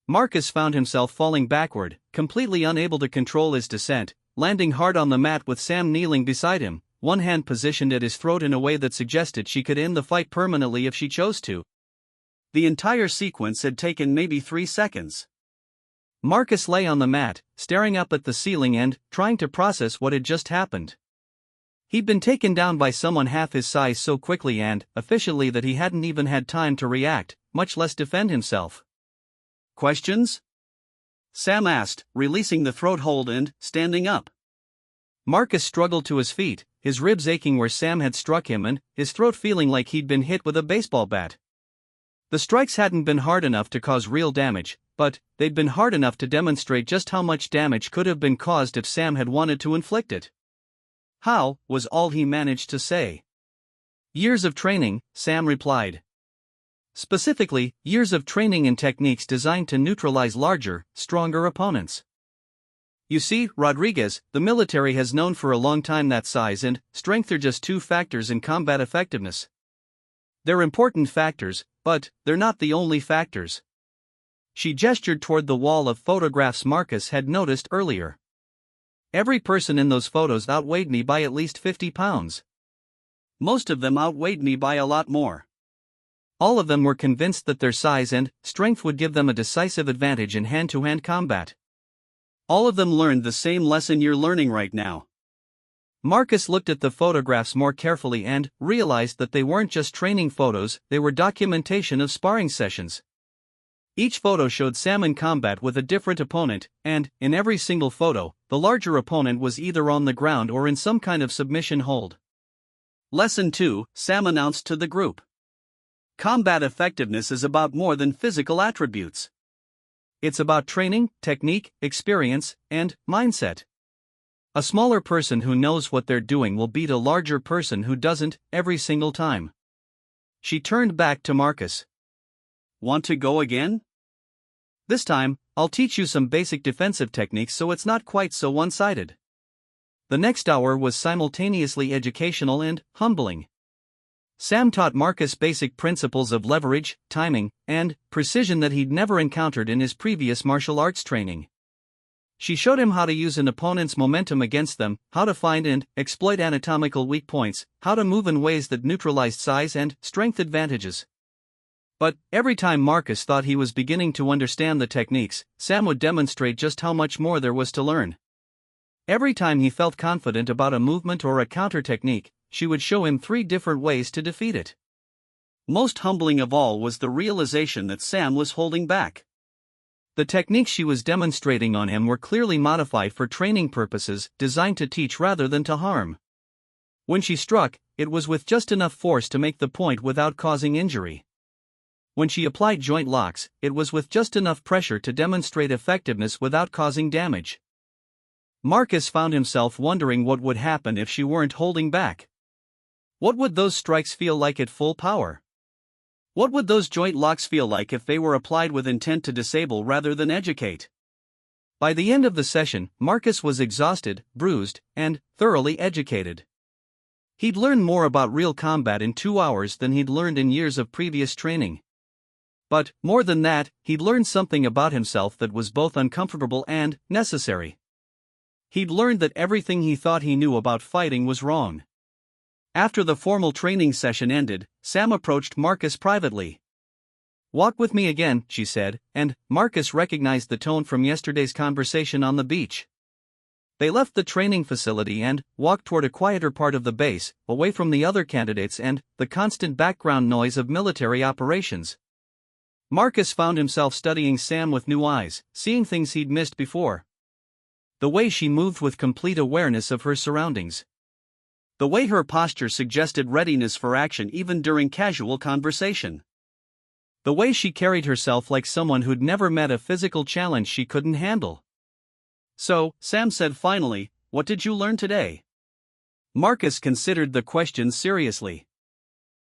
Marcus found himself falling backward, completely unable to control his descent, landing hard on the mat with Sam kneeling beside him, one hand positioned at his throat in a way that suggested she could end the fight permanently if she chose to. The entire sequence had taken maybe 3 seconds. Marcus lay on the mat, staring up at the ceiling and trying to process what had just happened. He'd been taken down by someone half his size so quickly and efficiently that he hadn't even had time to react, much less defend himself. Questions? Sam asked, releasing the throat hold and standing up. Marcus struggled to his feet, his ribs aching where Sam had struck him and his throat feeling like he'd been hit with a baseball bat. The strikes hadn't been hard enough to cause real damage, but they'd been hard enough to demonstrate just how much damage could have been caused if Sam had wanted to inflict it. "How?" was all he managed to say. "Years of training," Sam replied. Specifically, years of training and techniques designed to neutralize larger, stronger opponents. You see, Rodriguez, the military has known for a long time that size and strength are just 2 factors in combat effectiveness. They're important factors, but they're not the only factors. She gestured toward the wall of photographs Marcus had noticed earlier. Every person in those photos outweighed me by at least 50 pounds. Most of them outweighed me by a lot more. All of them were convinced that their size and strength would give them a decisive advantage in hand-to-hand combat. All of them learned the same lesson you're learning right now. Marcus looked at the photographs more carefully and realized that they weren't just training photos, they were documentation of sparring sessions. Each photo showed Sam in combat with a different opponent, and, in every single photo, the larger opponent was either on the ground or in some kind of submission hold. Lesson 2, Sam announced to the group. Combat effectiveness is about more than physical attributes. It's about training, technique, experience, and mindset. A smaller person who knows what they're doing will beat a larger person who doesn't, every single time. She turned back to Marcus. Want to go again? This time, I'll teach you some basic defensive techniques so it's not quite so one-sided. The next hour was simultaneously educational and humbling. Sam taught Marcus basic principles of leverage, timing, and precision that he'd never encountered in his previous martial arts training. She showed him how to use an opponent's momentum against them, how to find and exploit anatomical weak points, how to move in ways that neutralized size and strength advantages. But every time Marcus thought he was beginning to understand the techniques, Sam would demonstrate just how much more there was to learn. Every time he felt confident about a movement or a counter technique, she would show him 3 different ways to defeat it. Most humbling of all was the realization that Sam was holding back. The techniques she was demonstrating on him were clearly modified for training purposes, designed to teach rather than to harm. When she struck, it was with just enough force to make the point without causing injury. When she applied joint locks, it was with just enough pressure to demonstrate effectiveness without causing damage. Marcus found himself wondering what would happen if she weren't holding back. What would those strikes feel like at full power? What would those joint locks feel like if they were applied with intent to disable rather than educate? By the end of the session, Marcus was exhausted, bruised, and thoroughly educated. He'd learned more about real combat in 2 hours than he'd learned in years of previous training. But, more than that, he'd learned something about himself that was both uncomfortable and necessary. He'd learned that everything he thought he knew about fighting was wrong. After the formal training session ended, Sam approached Marcus privately. "Walk with me again," she said, and Marcus recognized the tone from yesterday's conversation on the beach. They left the training facility and walked toward a quieter part of the base, away from the other candidates and the constant background noise of military operations. Marcus found himself studying Sam with new eyes, seeing things he'd missed before. The way she moved with complete awareness of her surroundings. The way her posture suggested readiness for action even during casual conversation. The way she carried herself like someone who'd never met a physical challenge she couldn't handle. "So," Sam said finally, "what did you learn today?" Marcus considered the question seriously.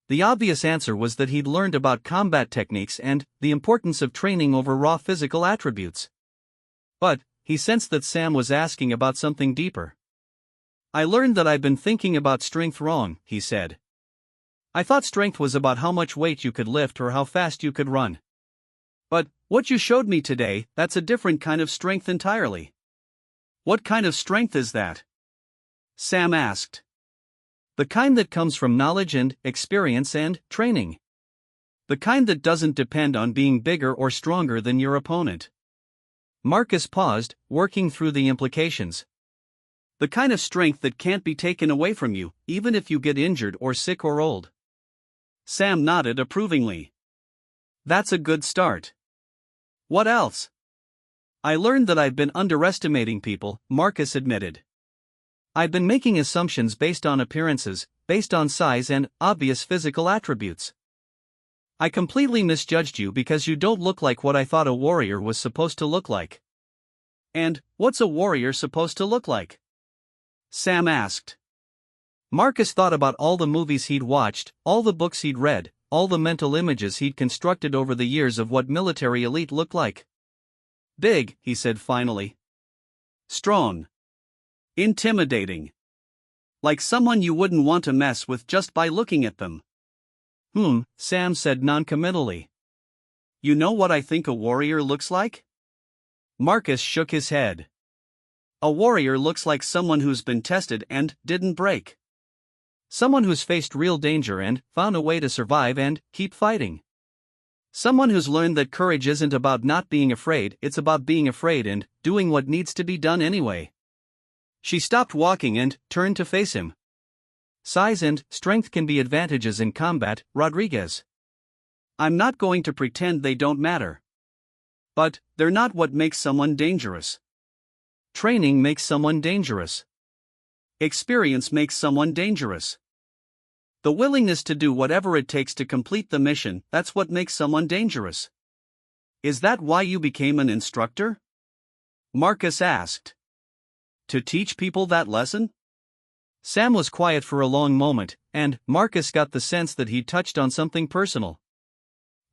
The obvious answer was that he'd learned about combat techniques and the importance of training over raw physical attributes. But he sensed that Sam was asking about something deeper. "I learned that I've been thinking about strength wrong," he said. "I thought strength was about how much weight you could lift or how fast you could run. But what you showed me today, that's a different kind of strength entirely." "What kind of strength is that?" Sam asked. "The kind that comes from knowledge and experience and training. The kind that doesn't depend on being bigger or stronger than your opponent." Marcus paused, working through the implications. "The kind of strength that can't be taken away from you, even if you get injured or sick or old." Sam nodded approvingly. "That's a good start. What else?" "I learned that I've been underestimating people," Marcus admitted. "I've been making assumptions based on appearances, based on size and obvious physical attributes. I completely misjudged you because you don't look like what I thought a warrior was supposed to look like." "And what's a warrior supposed to look like?" Sam asked. Marcus thought about all the movies he'd watched, all the books he'd read, all the mental images he'd constructed over the years of what military elite looked like. "Big," he said finally. "Strong. Intimidating. Like someone you wouldn't want to mess with just by looking at them." Sam said noncommittally. "You know what I think a warrior looks like?" Marcus shook his head. "A warrior looks like someone who's been tested and didn't break. Someone who's faced real danger and found a way to survive and keep fighting. Someone who's learned that courage isn't about not being afraid, it's about being afraid and doing what needs to be done anyway." She stopped walking and turned to face him. "Size and strength can be advantages in combat, Rodriguez. I'm not going to pretend they don't matter. But they're not what makes someone dangerous. Training makes someone dangerous. Experience makes someone dangerous. The willingness to do whatever it takes to complete the mission, that's what makes someone dangerous." "Is that why you became an instructor?" Marcus asked. "To teach people that lesson?" Sam was quiet for a long moment, and Marcus got the sense that he'd touched on something personal.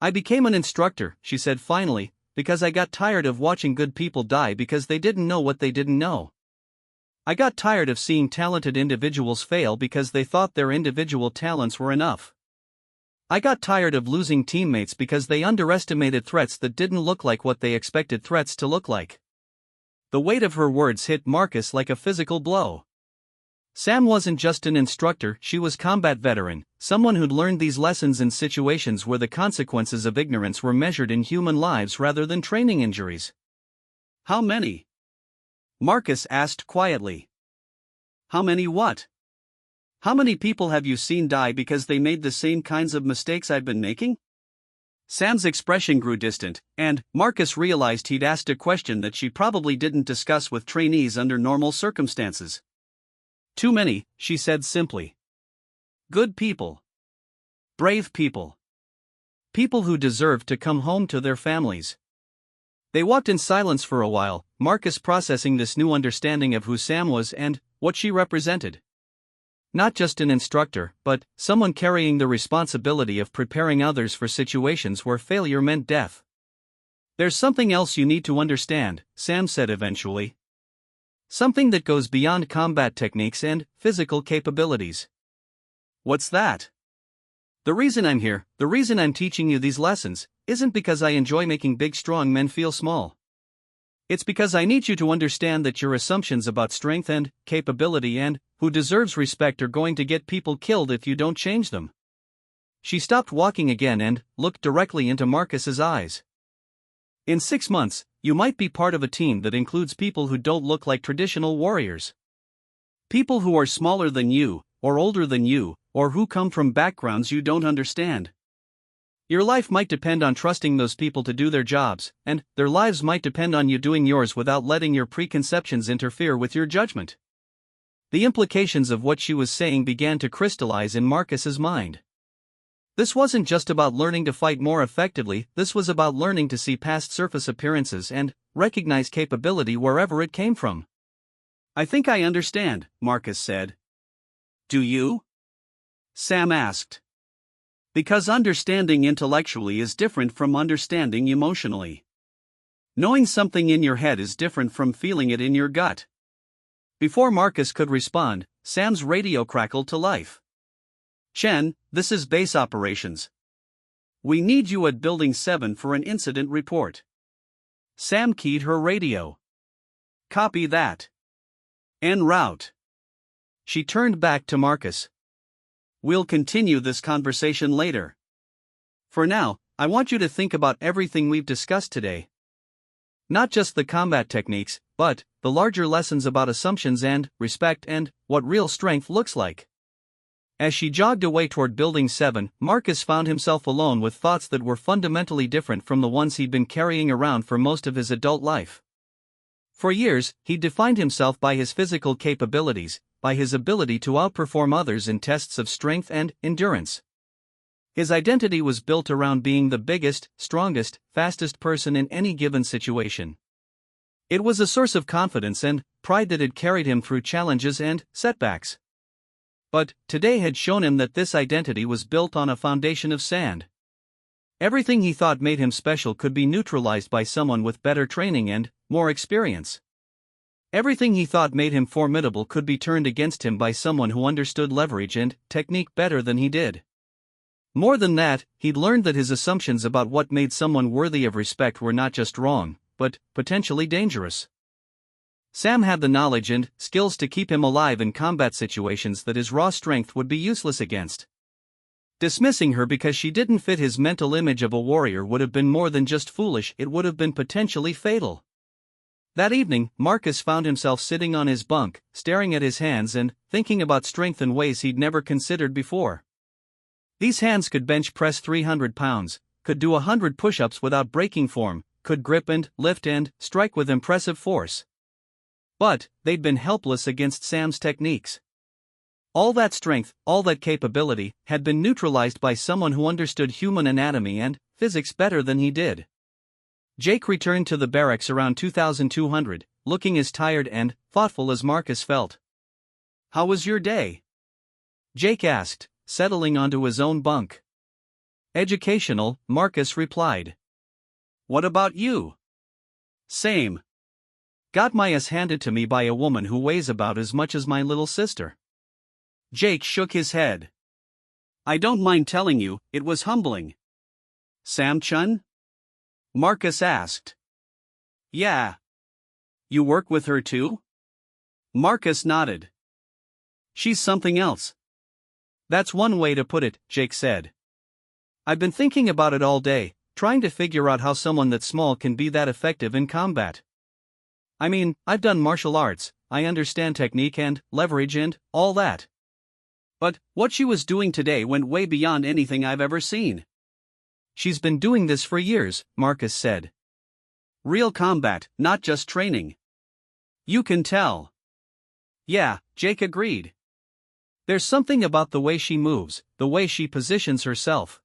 "I became an instructor," she said finally, "because I got tired of watching good people die because they didn't know what they didn't know. I got tired of seeing talented individuals fail because they thought their individual talents were enough. I got tired of losing teammates because they underestimated threats that didn't look like what they expected threats to look like." The weight of her words hit Marcus like a physical blow. Sam wasn't just an instructor, she was combat veteran, someone who'd learned these lessons in situations where the consequences of ignorance were measured in human lives rather than training injuries. "How many?" Marcus asked quietly. "How many what? How many people have you seen die because they made the same kinds of mistakes I've been making?" Sam's expression grew distant, and Marcus realized he'd asked a question that she probably didn't discuss with trainees under normal circumstances. "Too many," she said simply. "Good people. Brave people. People who deserve to come home to their families." They walked in silence for a while, Marcus processing this new understanding of who Sam was and what she represented. Not just an instructor, but someone carrying the responsibility of preparing others for situations where failure meant death. "There's something else you need to understand," Sam said eventually. "Something that goes beyond combat techniques and physical capabilities." "What's that?" "The reason I'm here, the reason I'm teaching you these lessons, isn't because I enjoy making big strong men feel small. It's because I need you to understand that your assumptions about strength and capability and who deserves respect are going to get people killed if you don't change them." She stopped walking again and looked directly into Marcus's eyes. In 6 months, you might be part of a team that includes people who don't look like traditional warriors. People who are smaller than you, or older than you, or who come from backgrounds you don't understand. Your life might depend on trusting those people to do their jobs, and their lives might depend on you doing yours without letting your preconceptions interfere with your judgment. The implications of what she was saying began to crystallize in Marcus's mind. This wasn't just about learning to fight more effectively, this was about learning to see past surface appearances and recognize capability wherever it came from. I think I understand, Marcus said. Do you? Sam asked. Because understanding intellectually is different from understanding emotionally. Knowing something in your head is different from feeling it in your gut. Before Marcus could respond, Sam's radio crackled to life. Chen, this is base operations. We need you at Building 7 for an incident report. Sam keyed her radio. Copy that. En route. She turned back to Marcus. We'll continue this conversation later. For now, I want you to think about everything we've discussed today. Not just the combat techniques, but the larger lessons about assumptions and respect and what real strength looks like. As she jogged away toward Building 7, Marcus found himself alone with thoughts that were fundamentally different from the ones he'd been carrying around for most of his adult life. For years, he'd defined himself by his physical capabilities, by his ability to outperform others in tests of strength and endurance. His identity was built around being the biggest, strongest, fastest person in any given situation. It was a source of confidence and pride that had carried him through challenges and setbacks. But today had shown him that this identity was built on a foundation of sand. Everything he thought made him special could be neutralized by someone with better training and more experience. Everything he thought made him formidable could be turned against him by someone who understood leverage and technique better than he did. More than that, he'd learned that his assumptions about what made someone worthy of respect were not just wrong, but potentially dangerous. Sam had the knowledge and skills to keep him alive in combat situations that his raw strength would be useless against. Dismissing her because she didn't fit his mental image of a warrior would have been more than just foolish, it would have been potentially fatal. That evening, Marcus found himself sitting on his bunk, staring at his hands and thinking about strength in ways he'd never considered before. These hands could bench press 300 pounds, could do 100 push-ups without breaking form, could grip and lift and strike with impressive force. But they'd been helpless against Sam's techniques. All that strength, all that capability, had been neutralized by someone who understood human anatomy and physics better than he did. Jake returned to the barracks around 2200, looking as tired and thoughtful as Marcus felt. "How was your day?" Jake asked, settling onto his own bunk. "Educational," Marcus replied. "What about you?" "Same. Got my ass handed to me by a woman who weighs about as much as my little sister." Jake shook his head. "I don't mind telling you, it was humbling." "Sam-chun?" Marcus asked. "Yeah. You work with her too?" Marcus nodded. "She's something else." "That's one way to put it," Jake said. "I've been thinking about it all day, trying to figure out how someone that small can be that effective in combat. I mean, I've done martial arts, I understand technique and leverage and all that. But what she was doing today went way beyond anything I've ever seen." "She's been doing this for years," Marcus said. "Real combat, not just training. You can tell." "Yeah," Jake agreed. "There's something about the way she moves, the way she positions herself.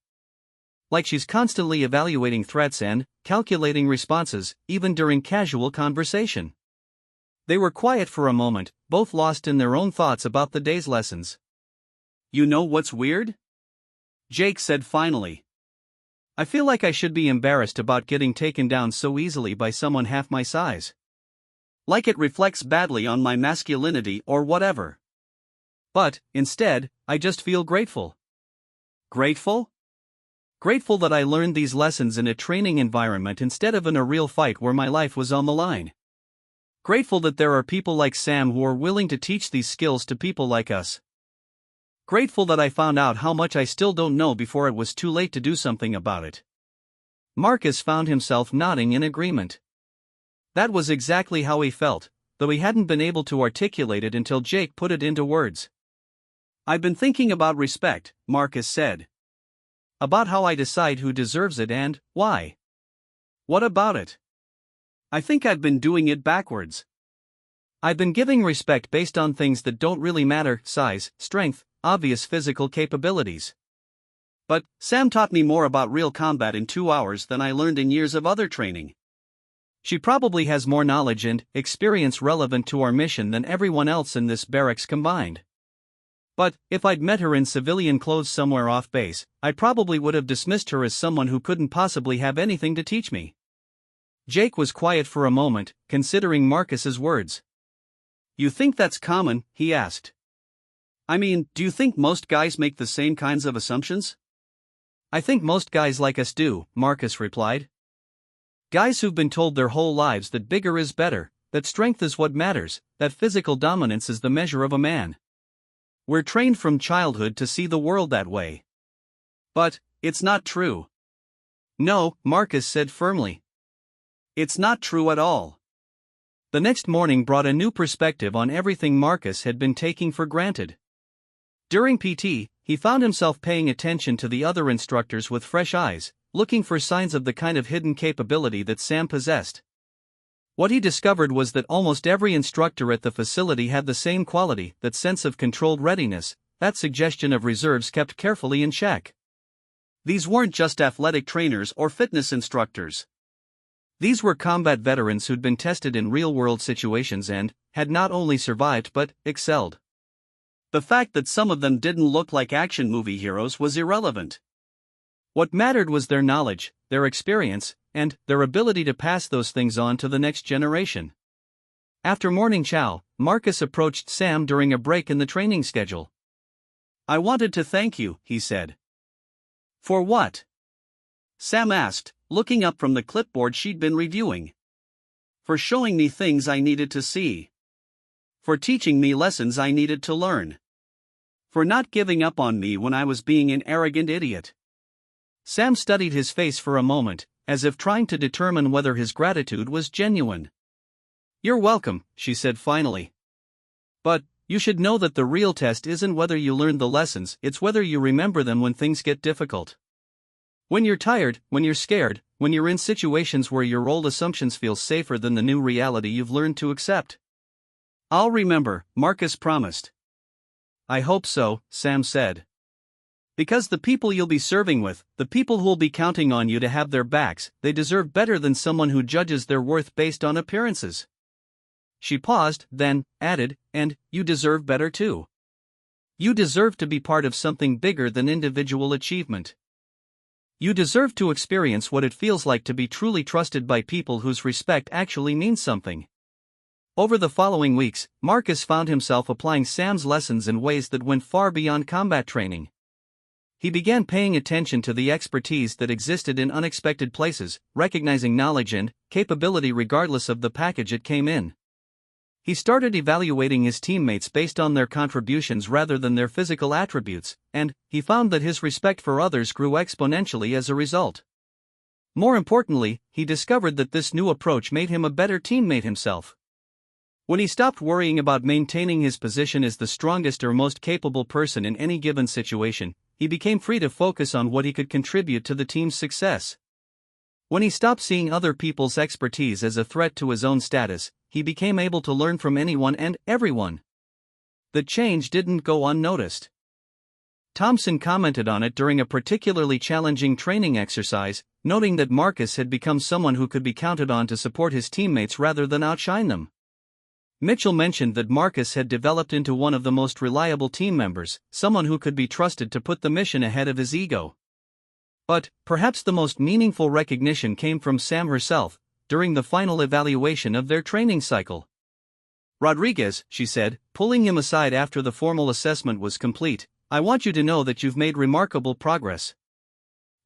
Like she's constantly evaluating threats and calculating responses, even during casual conversation." They were quiet for a moment, both lost in their own thoughts about the day's lessons. "You know what's weird?" Jake said finally. "I feel like I should be embarrassed about getting taken down so easily by someone half my size. Like it reflects badly on my masculinity or whatever. But, instead, I just feel grateful." "Grateful?" "Grateful that I learned these lessons in a training environment instead of in a real fight where my life was on the line. Grateful that there are people like Sam who are willing to teach these skills to people like us. Grateful that I found out how much I still don't know before it was too late to do something about it." Marcus found himself nodding in agreement. That was exactly how he felt, though he hadn't been able to articulate it until Jake put it into words. "I've been thinking about respect," Marcus said. "About how I decide who deserves it and why." "What about it?" "I think I've been doing it backwards. I've been giving respect based on things that don't really matter: size, strength, obvious physical capabilities." "But Sam taught me more about real combat in 2 hours than I learned in years of other training." "She probably has more knowledge and experience relevant to our mission than everyone else in this barracks combined. But if I'd met her in civilian clothes somewhere off base, I probably would have dismissed her as someone who couldn't possibly have anything to teach me." Jake was quiet for a moment, considering Marcus's words. "You think that's common?" he asked. "I mean, do you think most guys make the same kinds of assumptions?" "I think most guys like us do," Marcus replied. "Guys who've been told their whole lives that bigger is better, that strength is what matters, that physical dominance is the measure of a man. We're trained from childhood to see the world that way." "But it's not true." "No," Marcus said firmly. "It's not true at all." The next morning brought a new perspective on everything Marcus had been taking for granted. During PT, he found himself paying attention to the other instructors with fresh eyes, looking for signs of the kind of hidden capability that Sam possessed. What he discovered was that almost every instructor at the facility had the same quality: that sense of controlled readiness, that suggestion of reserves kept carefully in check. These weren't just athletic trainers or fitness instructors. These were combat veterans who'd been tested in real-world situations and had not only survived but excelled. The fact that some of them didn't look like action movie heroes was irrelevant. What mattered was their knowledge, their experience, and their ability to pass those things on to the next generation. After morning chow, Marcus approached Sam during a break in the training schedule. "I wanted to thank you," he said. "For what?" Sam asked, looking up from the clipboard she'd been reviewing. "For showing me things I needed to see. For teaching me lessons I needed to learn. For not giving up on me when I was being an arrogant idiot." Sam studied his face for a moment, as if trying to determine whether his gratitude was genuine. "You're welcome," she said finally. "But you should know that the real test isn't whether you learned the lessons, it's whether you remember them when things get difficult. When you're tired, when you're scared, when you're in situations where your old assumptions feel safer than the new reality you've learned to accept." "I'll remember," Marcus promised. "I hope so," Sam said. "Because the people you'll be serving with, the people who'll be counting on you to have their backs, they deserve better than someone who judges their worth based on appearances." She paused, then added, "And you deserve better too. You deserve to be part of something bigger than individual achievement. You deserve to experience what it feels like to be truly trusted by people whose respect actually means something." Over the following weeks, Marcus found himself applying Sam's lessons in ways that went far beyond combat training. He began paying attention to the expertise that existed in unexpected places, recognizing knowledge and capability regardless of the package it came in. He started evaluating his teammates based on their contributions rather than their physical attributes, and he found that his respect for others grew exponentially as a result. More importantly, he discovered that this new approach made him a better teammate himself. When he stopped worrying about maintaining his position as the strongest or most capable person in any given situation, he became free to focus on what he could contribute to the team's success. When he stopped seeing other people's expertise as a threat to his own status, he became able to learn from anyone and everyone. The change didn't go unnoticed. Thompson commented on it during a particularly challenging training exercise, noting that Marcus had become someone who could be counted on to support his teammates rather than outshine them. Mitchell mentioned that Marcus had developed into one of the most reliable team members, someone who could be trusted to put the mission ahead of his ego. But perhaps the most meaningful recognition came from Sam herself, during the final evaluation of their training cycle. "Rodriguez," she said, pulling him aside after the formal assessment was complete, "I want you to know that you've made remarkable progress.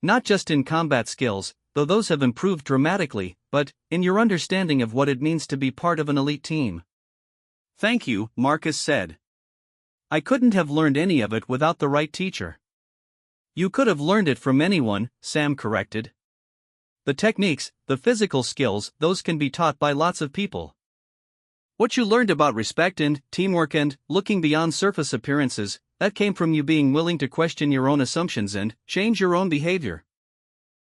Not just in combat skills, though those have improved dramatically, but in your understanding of what it means to be part of an elite team." "Thank you," Marcus said. "I couldn't have learned any of it without the right teacher." "You could have learned it from anyone," Sam corrected. The techniques, the physical skills, those can be taught by lots of people. What you learned about respect and teamwork and looking beyond surface appearances, that came from you being willing to question your own assumptions and change your own behavior.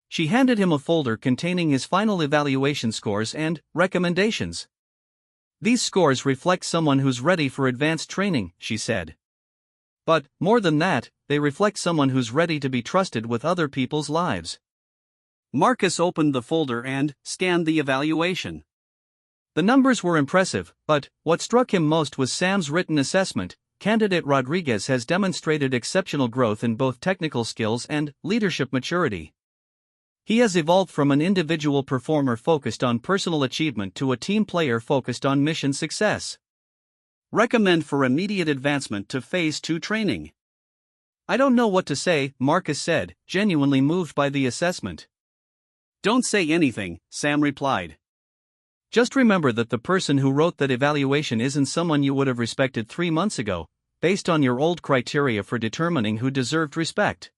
She handed him a folder containing his final evaluation scores and recommendations. These scores reflect someone who's ready for advanced training, she said. But, more than that, they reflect someone who's ready to be trusted with other people's lives. Marcus opened the folder and scanned the evaluation. The numbers were impressive, but what struck him most was Sam's written assessment. Candidate Rodriguez has demonstrated exceptional growth in both technical skills and leadership maturity. He has evolved from an individual performer focused on personal achievement to a team player focused on mission success. Recommend for immediate advancement to Phase 2 training. I don't know what to say, Marcus said, genuinely moved by the assessment. Don't say anything, Sam replied. Just remember that the person who wrote that evaluation isn't someone you would have respected 3 months ago, based on your old criteria for determining who deserved respect.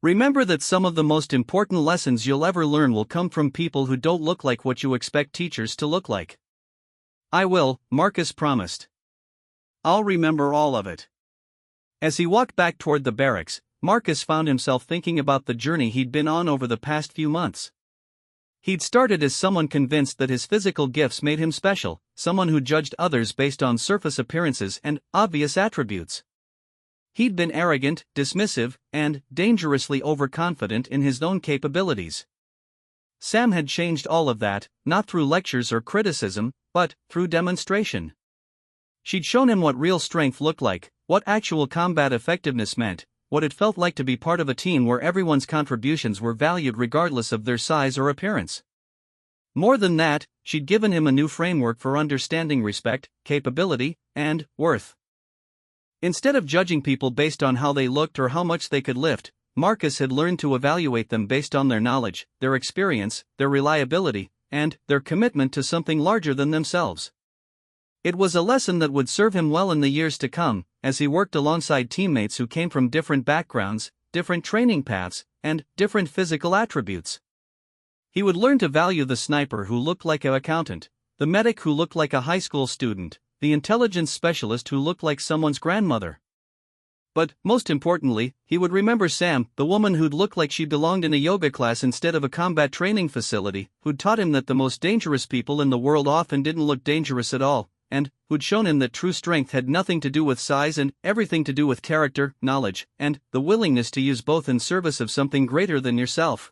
Remember that some of the most important lessons you'll ever learn will come from people who don't look like what you expect teachers to look like. I will, Marcus promised. I'll remember all of it. As he walked back toward the barracks, Marcus found himself thinking about the journey he'd been on over the past few months. He'd started as someone convinced that his physical gifts made him special, someone who judged others based on surface appearances and obvious attributes. He'd been arrogant, dismissive, and dangerously overconfident in his own capabilities. Sam had changed all of that, not through lectures or criticism, but through demonstration. She'd shown him what real strength looked like, what actual combat effectiveness meant, what it felt like to be part of a team where everyone's contributions were valued regardless of their size or appearance. More than that, she'd given him a new framework for understanding respect, capability, and worth. Instead of judging people based on how they looked or how much they could lift, Marcus had learned to evaluate them based on their knowledge, their experience, their reliability, and their commitment to something larger than themselves. It was a lesson that would serve him well in the years to come, as he worked alongside teammates who came from different backgrounds, different training paths, and different physical attributes. He would learn to value the sniper who looked like an accountant, the medic who looked like a high school student, the intelligence specialist who looked like someone's grandmother. But, most importantly, he would remember Sam, the woman who'd looked like she belonged in a yoga class instead of a combat training facility, who'd taught him that the most dangerous people in the world often didn't look dangerous at all, and who'd shown him that true strength had nothing to do with size and everything to do with character, knowledge, and the willingness to use both in service of something greater than yourself.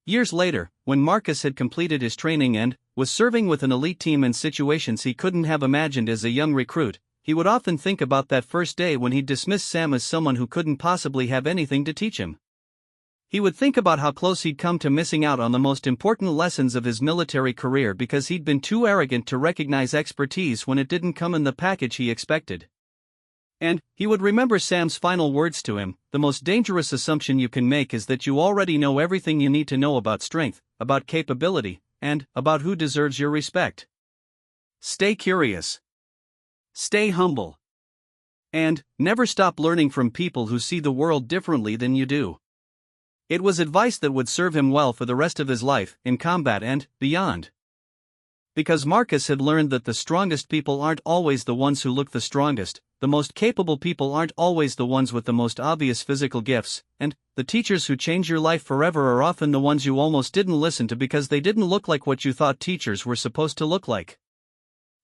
Years later, when Marcus had completed his training and was serving with an elite team in situations he couldn't have imagined as a young recruit, he would often think about that first day when he'd dismissed Sam as someone who couldn't possibly have anything to teach him. He would think about how close he'd come to missing out on the most important lessons of his military career because he'd been too arrogant to recognize expertise when it didn't come in the package he expected. And he would remember Sam's final words to him: the most dangerous assumption you can make is that you already know everything you need to know about strength, about capability, and about who deserves your respect. Stay curious. Stay humble. And never stop learning from people who see the world differently than you do. It was advice that would serve him well for the rest of his life, in combat and beyond. Because Marcus had learned that the strongest people aren't always the ones who look the strongest, the most capable people aren't always the ones with the most obvious physical gifts, and the teachers who change your life forever are often the ones you almost didn't listen to because they didn't look like what you thought teachers were supposed to look like.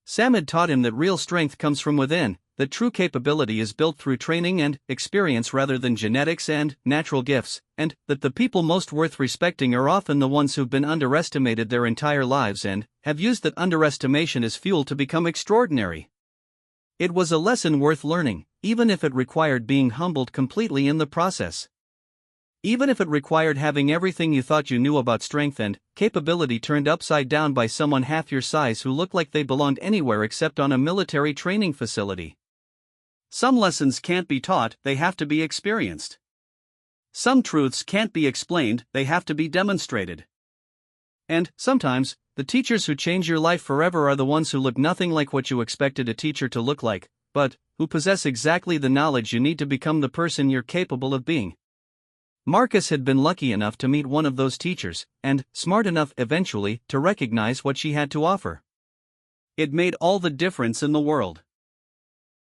Sam had taught him that real strength comes from within, that true capability is built through training and experience rather than genetics and natural gifts, and that the people most worth respecting are often the ones who've been underestimated their entire lives and have used that underestimation as fuel to become extraordinary. It was a lesson worth learning, even if it required being humbled completely in the process. Even if it required having everything you thought you knew about strength and capability turned upside down by someone half your size who looked like they belonged anywhere except on a military training facility. Some lessons can't be taught, they have to be experienced. Some truths can't be explained, they have to be demonstrated. And, sometimes, the teachers who change your life forever are the ones who look nothing like what you expected a teacher to look like, but who possess exactly the knowledge you need to become the person you're capable of being. Marcus had been lucky enough to meet one of those teachers, and smart enough eventually to recognize what she had to offer. It made all the difference in the world.